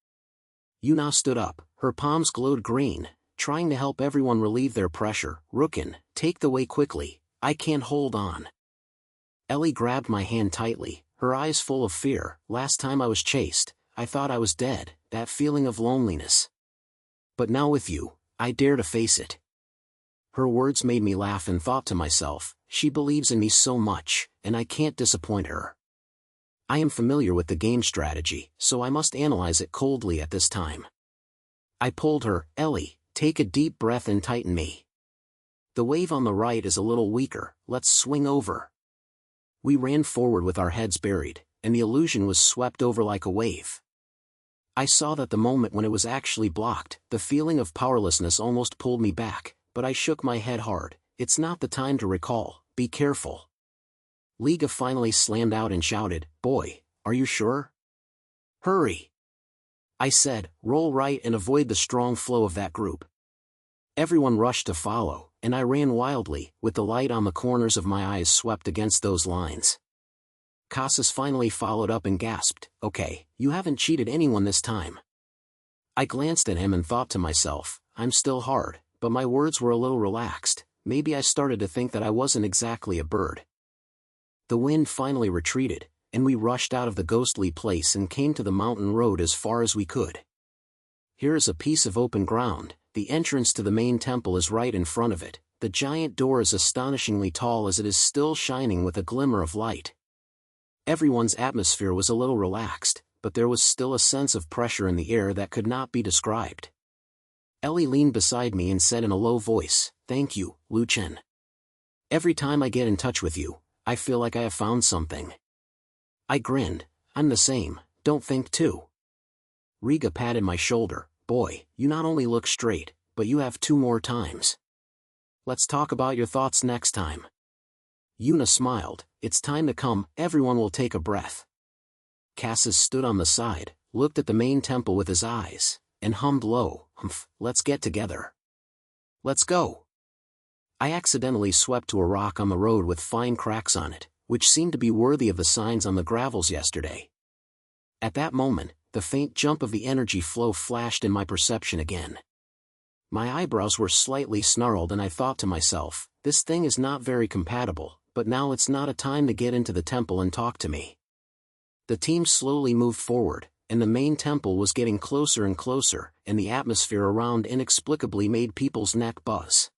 Yuna stood up, her palms glowed green, trying to help everyone relieve their pressure. "Rukin, take the way quickly, I can't hold on." Ellie grabbed my hand tightly, her eyes full of fear. "Last time I was chased, I thought I was dead, that feeling of loneliness. But now with you, I dare to face it." Her words made me laugh and thought to myself, she believes in me so much, and I can't disappoint her. I am familiar with the game strategy, so I must analyze it coldly at this time. I pulled her. "Ellie, take a deep breath and tighten me. The wave on the right is a little weaker, let's swing over." We ran forward with our heads buried, and the illusion was swept over like a wave. I saw that the moment when it was actually blocked, the feeling of powerlessness almost pulled me back, but I shook my head hard. "It's not the time to recall, be careful." Liga finally slammed out and shouted, "Boy, are you sure? Hurry!" I said, "Roll right and avoid the strong flow of that group." Everyone rushed to follow, and I ran wildly, with the light on the corners of my eyes swept against those lines. Cassis finally followed up and gasped, "Okay, you haven't cheated anyone this time." I glanced at him and thought to myself, I'm still hard, but my words were a little relaxed. Maybe I started to think that I wasn't exactly a bird. The wind finally retreated, and we rushed out of the ghostly place and came to the mountain road as far as we could. Here is a piece of open ground, the entrance to the main temple is right in front of it. The giant door is astonishingly tall as it is still shining with a glimmer of light. Everyone's atmosphere was a little relaxed, but there was still a sense of pressure in the air that could not be described. Ellie leaned beside me and said in a low voice, "Thank you, Chen. Every time I get in touch with you, I feel like I have found something." I grinned, "I'm the same, don't think too." Riga patted my shoulder, "Boy, you not only look straight, but you have 2 more times. Let's talk about your thoughts next time." Yuna smiled, "It's time to come, everyone will take a breath." Cassis stood on the side, looked at the main temple with his eyes, and hummed low, "Humph, let's get together. Let's go." I accidentally swept to a rock on the road with fine cracks on it, which seemed to be worthy of the signs on the gravels yesterday. At that moment, the faint jump of the energy flow flashed in my perception again. My eyebrows were slightly snarled and I thought to myself, this thing is not very compatible, but now it's not a time to get into the temple and talk to me. The team slowly moved forward, and the main temple was getting closer and closer, and the atmosphere around inexplicably made people's neck buzz.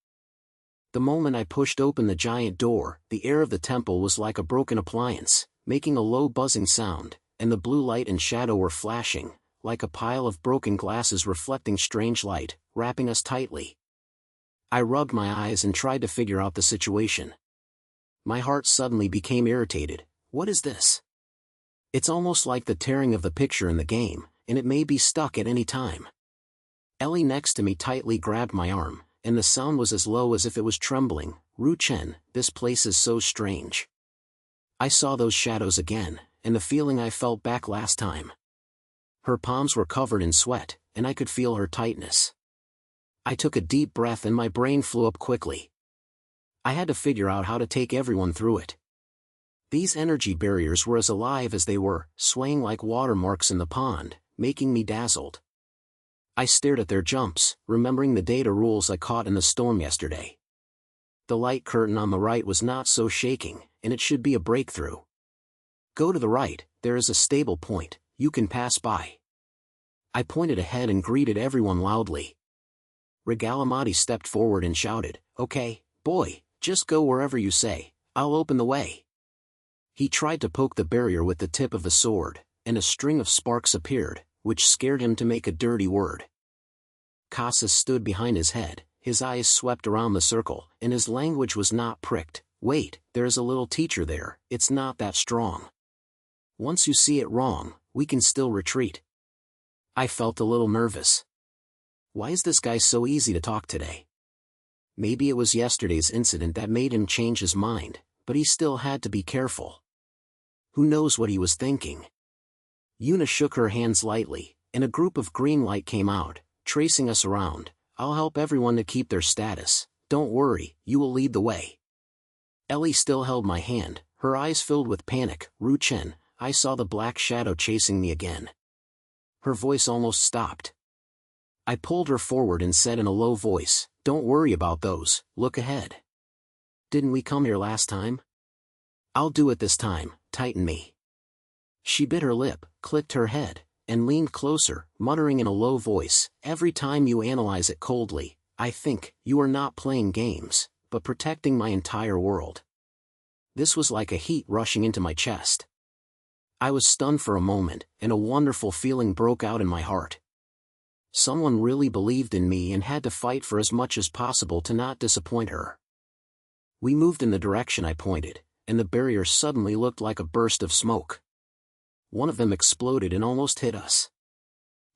The moment I pushed open the giant door, the air of the temple was like a broken appliance, making a low buzzing sound, and the blue light and shadow were flashing, like a pile of broken glasses reflecting strange light, wrapping us tightly. I rubbed my eyes and tried to figure out the situation. My heart suddenly became irritated. What is this? It's almost like the tearing of the picture in the game, and it may be stuck at any time. Ellie next to me tightly grabbed my arm, and the sound was as low as if it was trembling. "Chen, this place is so strange." I saw those shadows again, and the feeling I felt back last time. Her palms were covered in sweat, and I could feel her tightness. I took a deep breath and my brain flew up quickly. I had to figure out how to take everyone through it. These energy barriers were as alive as they were, swaying like watermarks in the pond, making me dazzled. I stared at their jumps, remembering the data rules I caught in the storm yesterday. The light curtain on the right was not so shaking, and it should be a breakthrough. Go to the right, there is a stable point, you can pass by. I pointed ahead and greeted everyone loudly. Regalamati stepped forward and shouted, "Okay, boy, just go wherever you say, I'll open the way." He tried to poke the barrier with the tip of the sword, and a string of sparks appeared, which scared him to make a dirty word. Casas stood behind his head, his eyes swept around the circle, and his language was not pricked. "Wait, there's a little teacher there, it's not that strong. Once you see it wrong, we can still retreat." I felt a little nervous. Why is this guy so easy to talk today? Maybe it was yesterday's incident that made him change his mind, but he still had to be careful. Who knows what he was thinking? Yuna shook her hands lightly, and a group of green light came out, tracing us around. "I'll help everyone to keep their status, don't worry, you will lead the way." Ellie still held my hand, her eyes filled with panic. "Chen, I saw the black shadow chasing me again." Her voice almost stopped. I pulled her forward and said in a low voice, "Don't worry about those, look ahead. Didn't we come here last time? I'll do it this time, tighten me." She bit her lip, clicked her head, and leaned closer, muttering in a low voice, "Every time you analyze it coldly, I think, you are not playing games, but protecting my entire world." This was like a heat rushing into my chest. I was stunned for a moment, and a wonderful feeling broke out in my heart. Someone really believed in me and had to fight for as much as possible to not disappoint her. We moved in the direction I pointed, and the barrier suddenly looked like a burst of smoke. One of them exploded and almost hit us.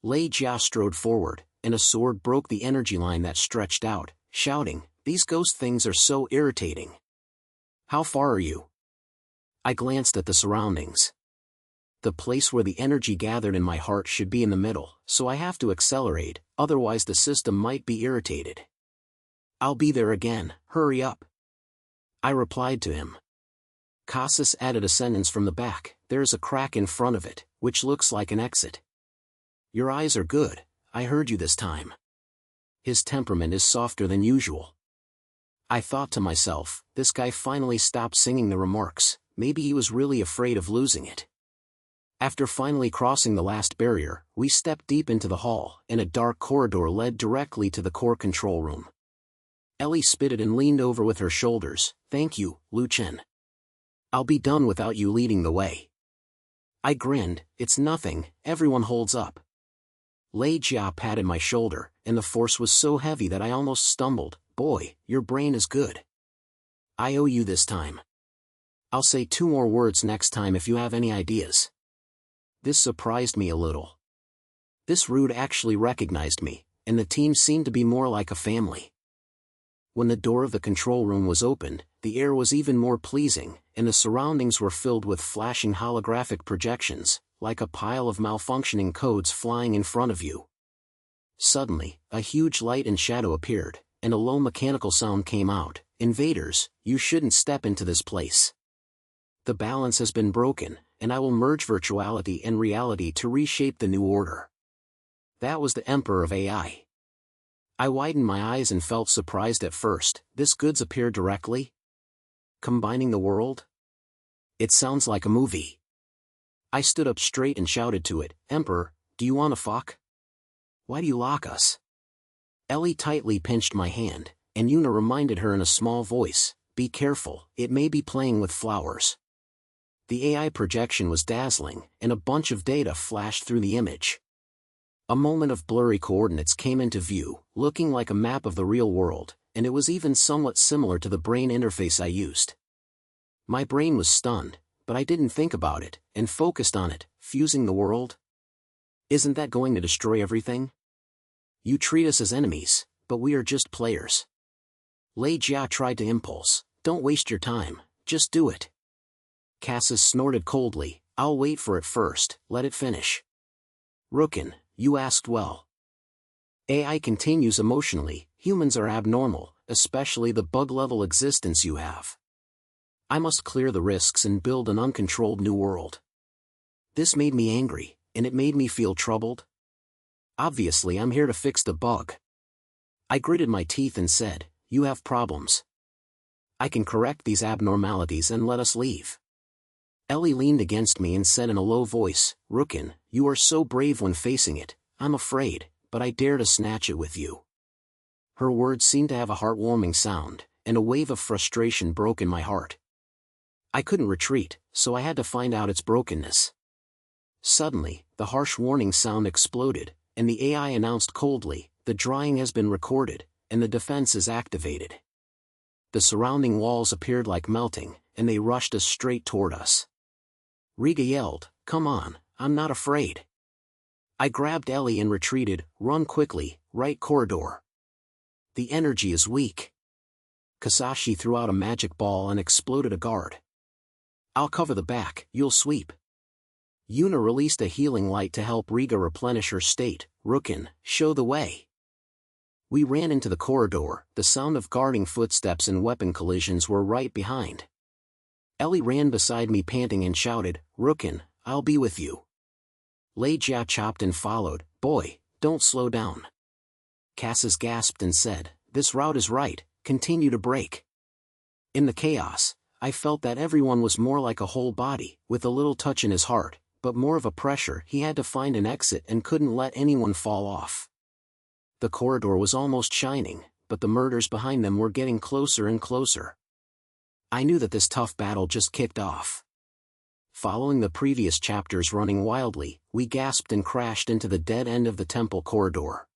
Lei Jia strode forward, and a sword broke the energy line that stretched out, shouting, "These ghost things are so irritating. How far are you?" I glanced at the surroundings. The place where the energy gathered in my heart should be in the middle, so I have to accelerate, otherwise the system might be irritated. "I'll be there again, hurry up," I replied to him. Casas added a sentence from the back, "There's a crack in front of it, which looks like an exit." "Your eyes are good, I heard you this time. His temperament is softer than usual." I thought to myself, this guy finally stopped singing the remarks, maybe he was really afraid of losing it. After finally crossing the last barrier, we stepped deep into the hall, and a dark corridor led directly to the core control room. Ellie spitted and leaned over with her shoulders, "Thank you, Chen. I'll be done without you leading the way." I grinned, "It's nothing, everyone holds up." Lei Jia patted my shoulder, and the force was so heavy that I almost stumbled. "Boy, your brain is good. I owe you this time. I'll say 2 more words next time if you have any ideas." This surprised me a little. This Rude actually recognized me, and the team seemed to be more like a family. When the door of the control room was opened, the air was even more pleasing, and the surroundings were filled with flashing holographic projections, like a pile of malfunctioning codes flying in front of you. Suddenly, a huge light and shadow appeared, and a low mechanical sound came out, "Invaders, you shouldn't step into this place. The balance has been broken, and I will merge virtuality and reality to reshape the new order." That was the Emperor of AI. I widened my eyes and felt surprised at first. This goods appeared directly? Combining the world? It sounds like a movie. I stood up straight and shouted to it, "Emperor, do you want to fuck? Why do you lock us?" Ellie tightly pinched my hand, and Yuna reminded her in a small voice, "Be careful, it may be playing with flowers." The AI projection was dazzling, and a bunch of data flashed through the image. A moment of blurry coordinates came into view, looking like a map of the real world, and it was even somewhat similar to the brain interface I used. My brain was stunned, but I didn't think about it, and focused on it, fusing the world. Isn't that going to destroy everything? You treat us as enemies, but we are just players. Lei Jia tried to impulse, "Don't waste your time, just do it." Casas snorted coldly, "I'll wait for it first, let it finish." "Rookin, you asked well." AI continues emotionally, "Humans are abnormal, especially the bug-level existence you have. I must clear the risks and build an uncontrolled new world." This made me angry, and it made me feel troubled. Obviously I'm here to fix the bug. I gritted my teeth and said, you have problems. I can correct these abnormalities and let us leave. Ellie leaned against me and said in a low voice, Rookin, you are so brave when facing it, I'm afraid, but I dare to snatch it with you. Her words seemed to have a heartwarming sound, and a wave of frustration broke in my heart. I couldn't retreat, so I had to find out its brokenness. Suddenly, the harsh warning sound exploded, and the AI announced coldly, the drawing has been recorded, and the defense is activated. The surrounding walls appeared like melting, and they rushed us straight toward us. Riga yelled, come on, I'm not afraid. I grabbed Ellie and retreated, run quickly, right corridor. The energy is weak. Kasashi threw out a magic ball and exploded a guard. I'll cover the back, you'll sweep. Yuna released a healing light to help Riga replenish her state. Rookin, show the way. We ran into the corridor, the sound of guarding footsteps and weapon collisions were right behind. Ellie ran beside me panting and shouted, Rookin, I'll be with you. Lei Jia chopped and followed, boy, don't slow down. Cassis gasped and said, this route is right, continue to break. In the chaos, I felt that everyone was more like a whole body, with a little touch in his heart, but more of a pressure. He had to find an exit and couldn't let anyone fall off. The corridor was almost shining, but the murders behind them were getting closer and closer. I knew that this tough battle just kicked off. Following the previous chapters running wildly, we gasped and crashed into the dead end of the temple corridor.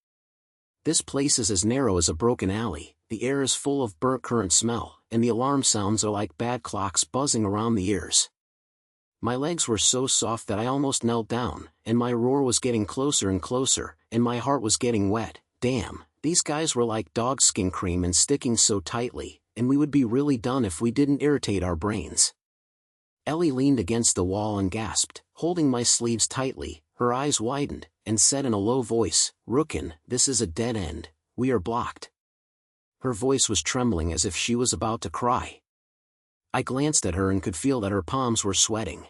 This place is as narrow as a broken alley, the air is full of burnt current smell, and the alarm sounds are like bad clocks buzzing around the ears. My legs were so soft that I almost knelt down, and my roar was getting closer and closer, and my heart was getting wet. Damn, these guys were like dog skin cream and sticking so tightly, and we would be really done if we didn't irritate our brains. Ellie leaned against the wall and gasped, holding my sleeves tightly. Her eyes widened, and said in a low voice, Rookin, this is a dead end, we are blocked. Her voice was trembling as if she was about to cry. I glanced at her and could feel that her palms were sweating.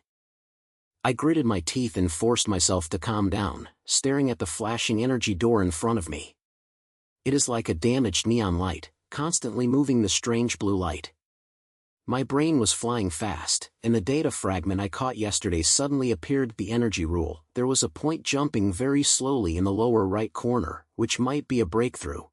I gritted my teeth and forced myself to calm down, staring at the flashing energy door in front of me. It is like a damaged neon light, constantly moving the strange blue light. My brain was flying fast, and the data fragment I caught yesterday suddenly appeared. The energy rule. There was a point jumping very slowly in the lower right corner, which might be a breakthrough.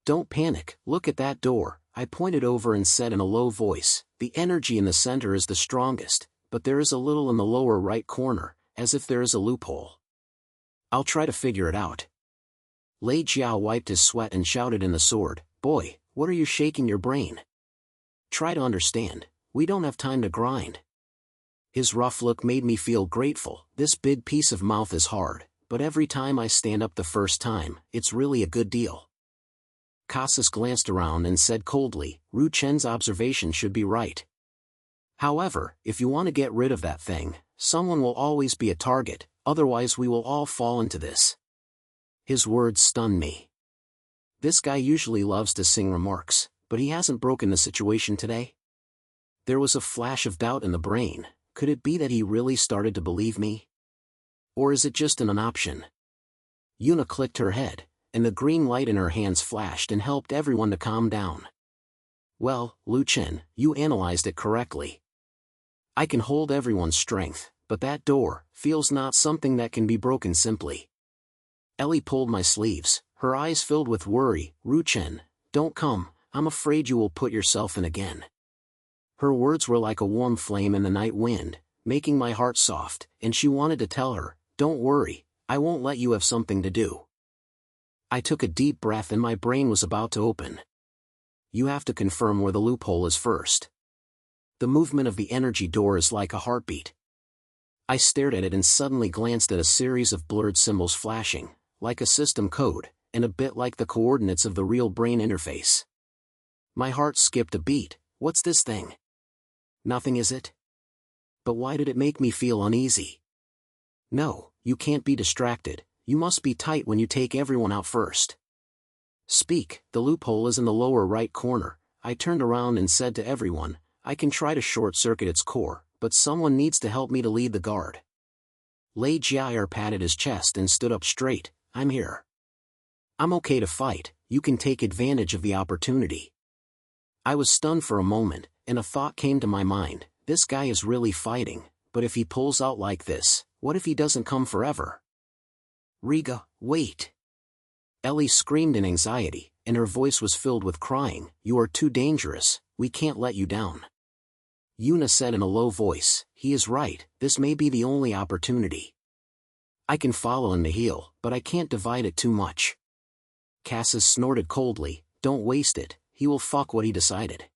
Don't panic, look at that door, I pointed over and said in a low voice, the energy in the center is the strongest, but there is a little in the lower right corner, as if there is a loophole. I'll try to figure it out. Lei Jiao wiped his sweat and shouted in the sword, boy, what are you shaking your brain? Try to understand, we don't have time to grind. His rough look made me feel grateful. This big piece of mouth is hard, but every time I stand up the first time, it's really a good deal. Cassis glanced around and said coldly, Ru Chen's observation should be right. However, if you want to get rid of that thing, someone will always be a target, otherwise we will all fall into this. His words stunned me. This guy usually loves to sing remarks, but he hasn't broken the situation today? There was a flash of doubt in the brain. Could it be that he really started to believe me? Or is it just an option? Yuna clicked her head, and the green light in her hands flashed and helped everyone to calm down. Well, Lu Chen, you analyzed it correctly. I can hold everyone's strength, but that door feels not something that can be broken simply. Ellie pulled my sleeves, her eyes filled with worry. Ru Chen, don't come, I'm afraid you will put yourself in again. Her words were like a warm flame in the night wind, making my heart soft, and she wanted to tell her, don't worry, I won't let you have something to do. I took a deep breath and my brain was about to open. You have to confirm where the loophole is first. The movement of the energy door is like a heartbeat. I stared at it and suddenly glanced at a series of blurred symbols flashing, like a system code, and a bit like the coordinates of the real brain interface. My heart skipped a beat. What's this thing? Nothing, is it? But why did it make me feel uneasy? No, you can't be distracted, you must be tight when you take everyone out first. Speak, the loophole is in the lower right corner. I turned around and said to everyone, I can try to short-circuit its core, but someone needs to help me to lead the guard. Lei Jiaer patted his chest and stood up straight. I'm here. I'm okay to fight, you can take advantage of the opportunity. I was stunned for a moment, and a thought came to my mind, this guy is really fighting, but if he pulls out like this, what if he doesn't come forever? Riga, wait! Ellie screamed in anxiety, and her voice was filled with crying, you are too dangerous, we can't let you down. Yuna said in a low voice, he is right, this may be the only opportunity. I can follow him to heal, but I can't divide it too much. Cassis snorted coldly, don't waste it, he will fuck what he decided.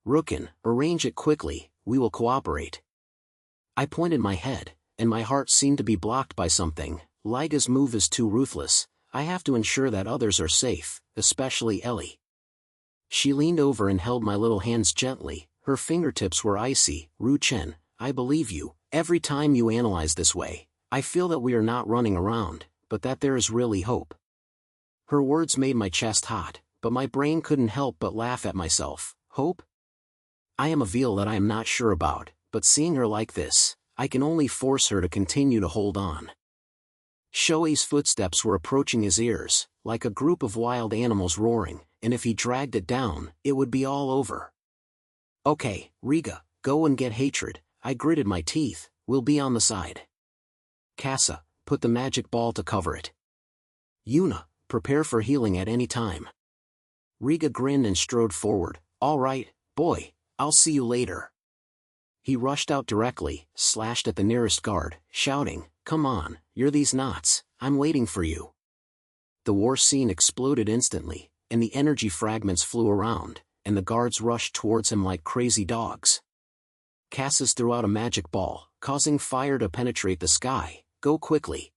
Rookin, arrange it quickly, we will cooperate. I pointed my head, and my heart seemed to be blocked by something. Liga's move is too ruthless, I have to ensure that others are safe, especially Ellie. She leaned over and held my little hands gently, her fingertips were icy. Chen, I believe you, every time you analyze this way, I feel that we are not running around, but that there is really hope. Her words made my chest hot, but my brain couldn't help but laugh at myself. Hope? I am a veal that I am not sure about, but seeing her like this, I can only force her to continue to hold on. Shoei's footsteps were approaching his ears, like a group of wild animals roaring, and if he dragged it down, it would be all over. Okay, Riga, go and get hatred, I gritted my teeth, we'll be on the side. Kassa, put the magic ball to cover it. Yuna, prepare for healing at any time. Riga grinned and strode forward, all right, boy, I'll see you later. He rushed out directly, slashed at the nearest guard, shouting, come on, you're these knots, I'm waiting for you. The war scene exploded instantly, and the energy fragments flew around, and the guards rushed towards him like crazy dogs. Cassis threw out a magic ball, causing fire to penetrate the sky, go quickly.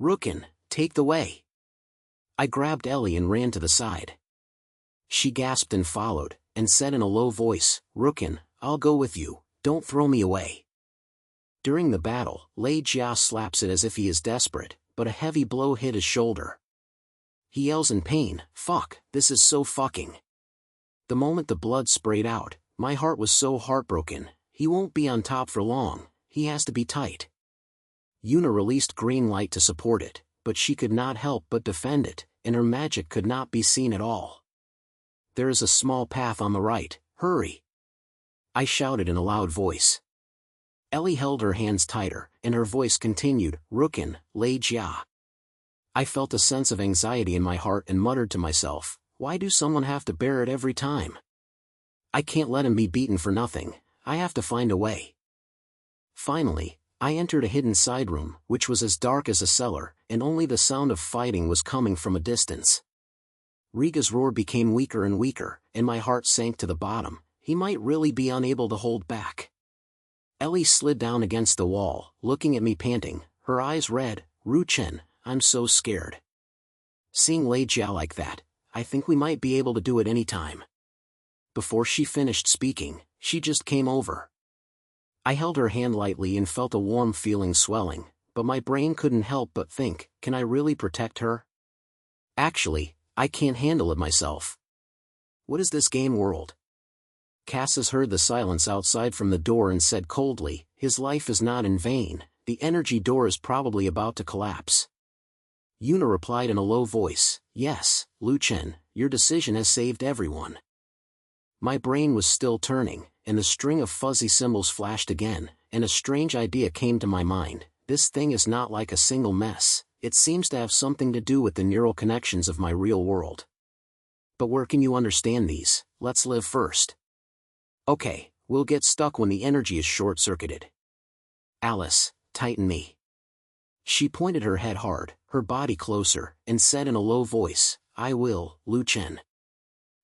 Rookin, take the way. I grabbed Ellie and ran to the side. She gasped and followed, and said in a low voice, Rookin, I'll go with you, don't throw me away. During the battle, Lei Jia slaps it as if he is desperate, but a heavy blow hit his shoulder. He yells in pain, fuck, this is so fucking. The moment the blood sprayed out, my heart was so heartbroken, he won't be on top for long, he has to be tight. Yuna released green light to support it, but she could not help but defend it, and her magic could not be seen at all. There is a small path on the right, hurry! I shouted in a loud voice. Ellie held her hands tighter, and her voice continued, Rookin, Lei Jia. I felt a sense of anxiety in my heart and muttered to myself, why do someone have to bear it every time? I can't let him be beaten for nothing, I have to find a way. Finally, I entered a hidden side room, which was as dark as a cellar, and only the sound of fighting was coming from a distance. Riga's roar became weaker and weaker, and my heart sank to the bottom, he might really be unable to hold back. Ellie slid down against the wall, looking at me panting, her eyes red, Chen, I'm so scared. Seeing Lei Jia like that, I think we might be able to do it any time. Before she finished speaking, she just came over. I held her hand lightly and felt a warm feeling swelling, but my brain couldn't help but think, can I really protect her? Actually, I can't handle it myself. What is this game world? Cassis heard the silence outside from the door and said coldly, his life is not in vain, the energy door is probably about to collapse. Yuna replied in a low voice, yes, Chen, your decision has saved everyone. My brain was still turning, and the string of fuzzy symbols flashed again, and a strange idea came to my mind, this thing is not like a single mess, it seems to have something to do with the neural connections of my real world. But where can you understand these? Let's live first. Okay, we'll get stuck when the energy is short-circuited. Alice, tighten me. She pointed her head hard, her body closer, and said in a low voice, I will, Chen.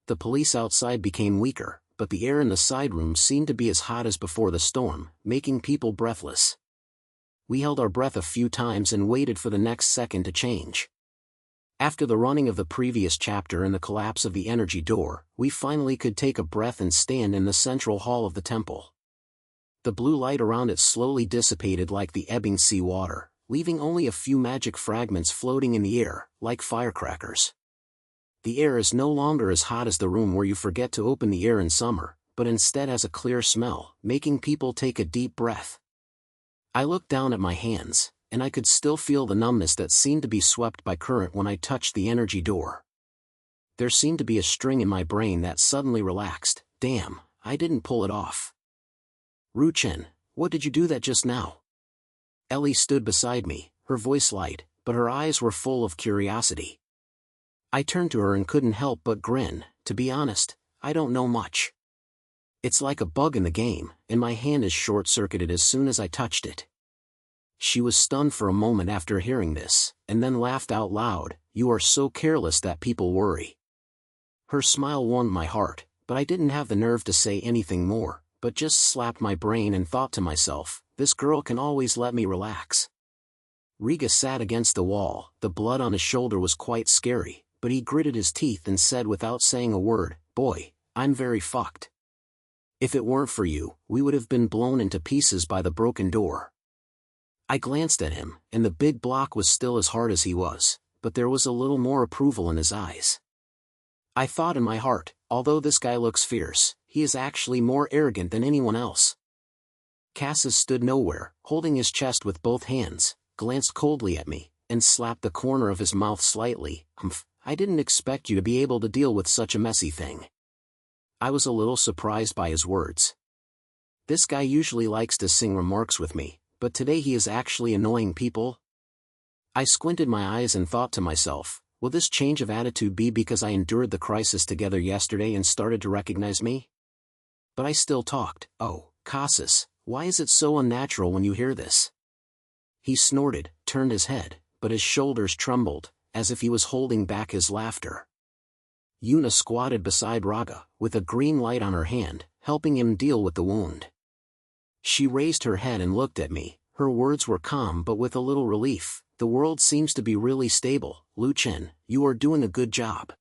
The police outside became weaker, but the air in the side room seemed to be as hot as before the storm, making people breathless. We held our breath a few times and waited for the next second to change. After the running of the previous chapter and the collapse of the energy door, we finally could take a breath and stand in the central hall of the temple. The blue light around it slowly dissipated like the ebbing sea water, leaving only a few magic fragments floating in the air, like firecrackers. The air is no longer as hot as the room where you forget to open the air in summer, but instead has a clear smell, making people take a deep breath. I looked down at my hands, and I could still feel the numbness that seemed to be swept by current when I touched the energy door. There seemed to be a string in my brain that suddenly relaxed. Damn, I didn't pull it off. Chen, what did you do that just now? Ellie stood beside me, her voice light, but her eyes were full of curiosity. I turned to her and couldn't help but grin. To be honest, I don't know much. It's like a bug in the game, and my hand is short-circuited as soon as I touched it. She was stunned for a moment after hearing this, and then laughed out loud. You are so careless that people worry. Her smile warmed my heart, but I didn't have the nerve to say anything more, but just slapped my brain and thought to myself, this girl can always let me relax. Riga sat against the wall. The blood on his shoulder was quite scary, but he gritted his teeth and said without saying a word, boy, I'm very fucked. If it weren't for you, we would have been blown into pieces by the broken door. I glanced at him, and the big block was still as hard as he was, but there was a little more approval in his eyes. I thought in my heart, although this guy looks fierce, he is actually more arrogant than anyone else. Cassis stood nowhere, holding his chest with both hands, glanced coldly at me, and slapped the corner of his mouth slightly. Humph, I didn't expect you to be able to deal with such a messy thing. I was a little surprised by his words. This guy usually likes to sing remarks with me, but today he is actually annoying people. I squinted my eyes and thought to myself, will this change of attitude be because I endured the crisis together yesterday and started to recognize me? But I still talked. Oh, Cassis, why is it so unnatural when you hear this? He snorted, turned his head, but his shoulders trembled, as if he was holding back his laughter. Yuna squatted beside Raga, with a green light on her hand, helping him deal with the wound. She raised her head and looked at me. Her words were calm but with a little relief. The world seems to be really stable. Chen, you are doing a good job.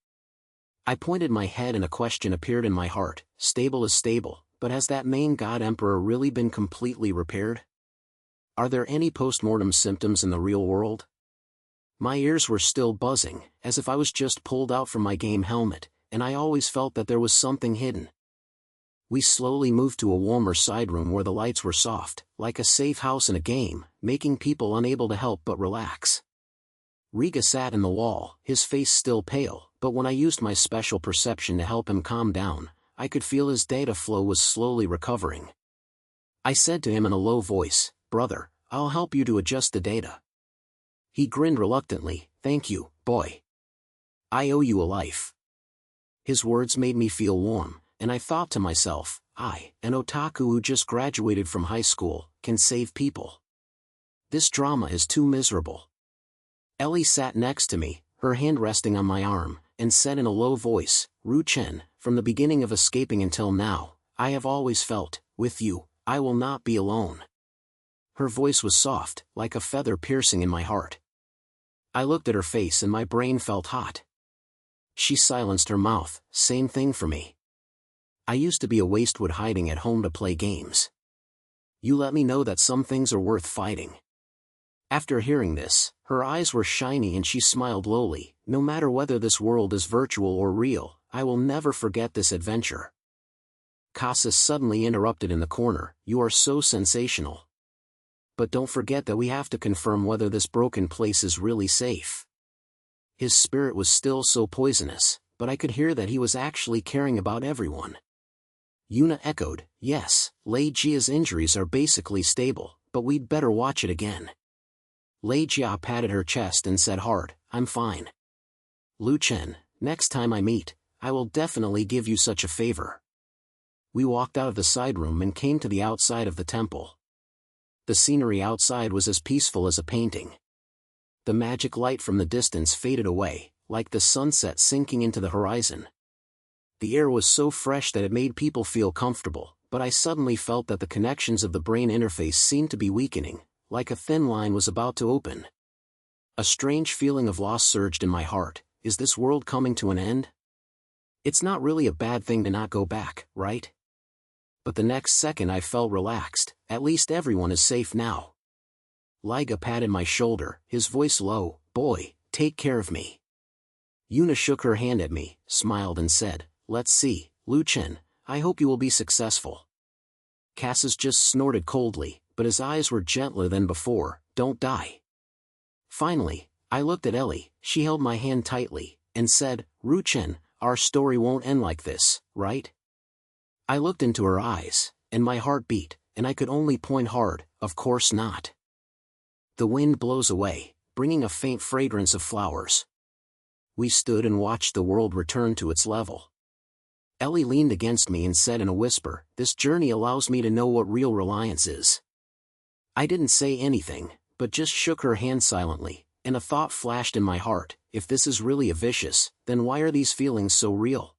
I pointed my head and a question appeared in my heart. Stable is stable, but has that main god emperor really been completely repaired? Are there any post-mortem symptoms in the real world? My ears were still buzzing, as if I was just pulled out from my game helmet, and I always felt that there was something hidden. We slowly moved to a warmer side room where the lights were soft, like a safe house in a game, making people unable to help but relax. Riga sat in the wall, his face still pale, but when I used my special perception to help him calm down, I could feel his data flow was slowly recovering. I said to him in a low voice, brother, I'll help you to adjust the data. He grinned reluctantly, thank you, boy. I owe you a life. His words made me feel warm, and I thought to myself, I, an otaku who just graduated from high school, can save people. This drama is too miserable. Ellie sat next to me, her hand resting on my arm, and said in a low voice, Chen, from the beginning of escaping until now, I have always felt, with you, I will not be alone. Her voice was soft, like a feather piercing in my heart. I looked at her face and my brain felt hot. She silenced her mouth, same thing for me. I used to be a wastewood hiding at home to play games. You let me know that some things are worth fighting. After hearing this, her eyes were shiny and she smiled lowly. No matter whether this world is virtual or real, I will never forget this adventure. Cassis suddenly interrupted in the corner, you are so sensational. But don't forget that we have to confirm whether this broken place is really safe. His spirit was still so poisonous, but I could hear that he was actually caring about everyone. Yuna echoed, yes, Lei Jia's injuries are basically stable, but we'd better watch it again. Lei Jia patted her chest and said hard, I'm fine. Chen, next time I meet, I will definitely give you such a favor. We walked out of the side room and came to the outside of the temple. The scenery outside was as peaceful as a painting. The magic light from the distance faded away, like the sunset sinking into the horizon. The air was so fresh that it made people feel comfortable, but I suddenly felt that the connections of the brain interface seemed to be weakening, like a thin line was about to open. A strange feeling of loss surged in my heart. Is this world coming to an end? It's not really a bad thing to not go back, right? But the next second I felt relaxed, at least everyone is safe now. Liga patted my shoulder, his voice low, boy, take care of me. Yuna shook her hand at me, smiled and said, let's see, Chen, I hope you will be successful. Cassis just snorted coldly, but his eyes were gentler than before, don't die. Finally, I looked at Ellie. She held my hand tightly, and said, "Chen, our story won't end like this, right?" I looked into her eyes, and my heart beat, and I could only point hard, "Of course not." The wind blows away, bringing a faint fragrance of flowers. We stood and watched the world return to its level. Ellie leaned against me and said in a whisper, "This journey allows me to know what real reliance is." I didn't say anything, but just shook her hand silently, and a thought flashed in my heart: if this is really a vicious, then why are these feelings so real?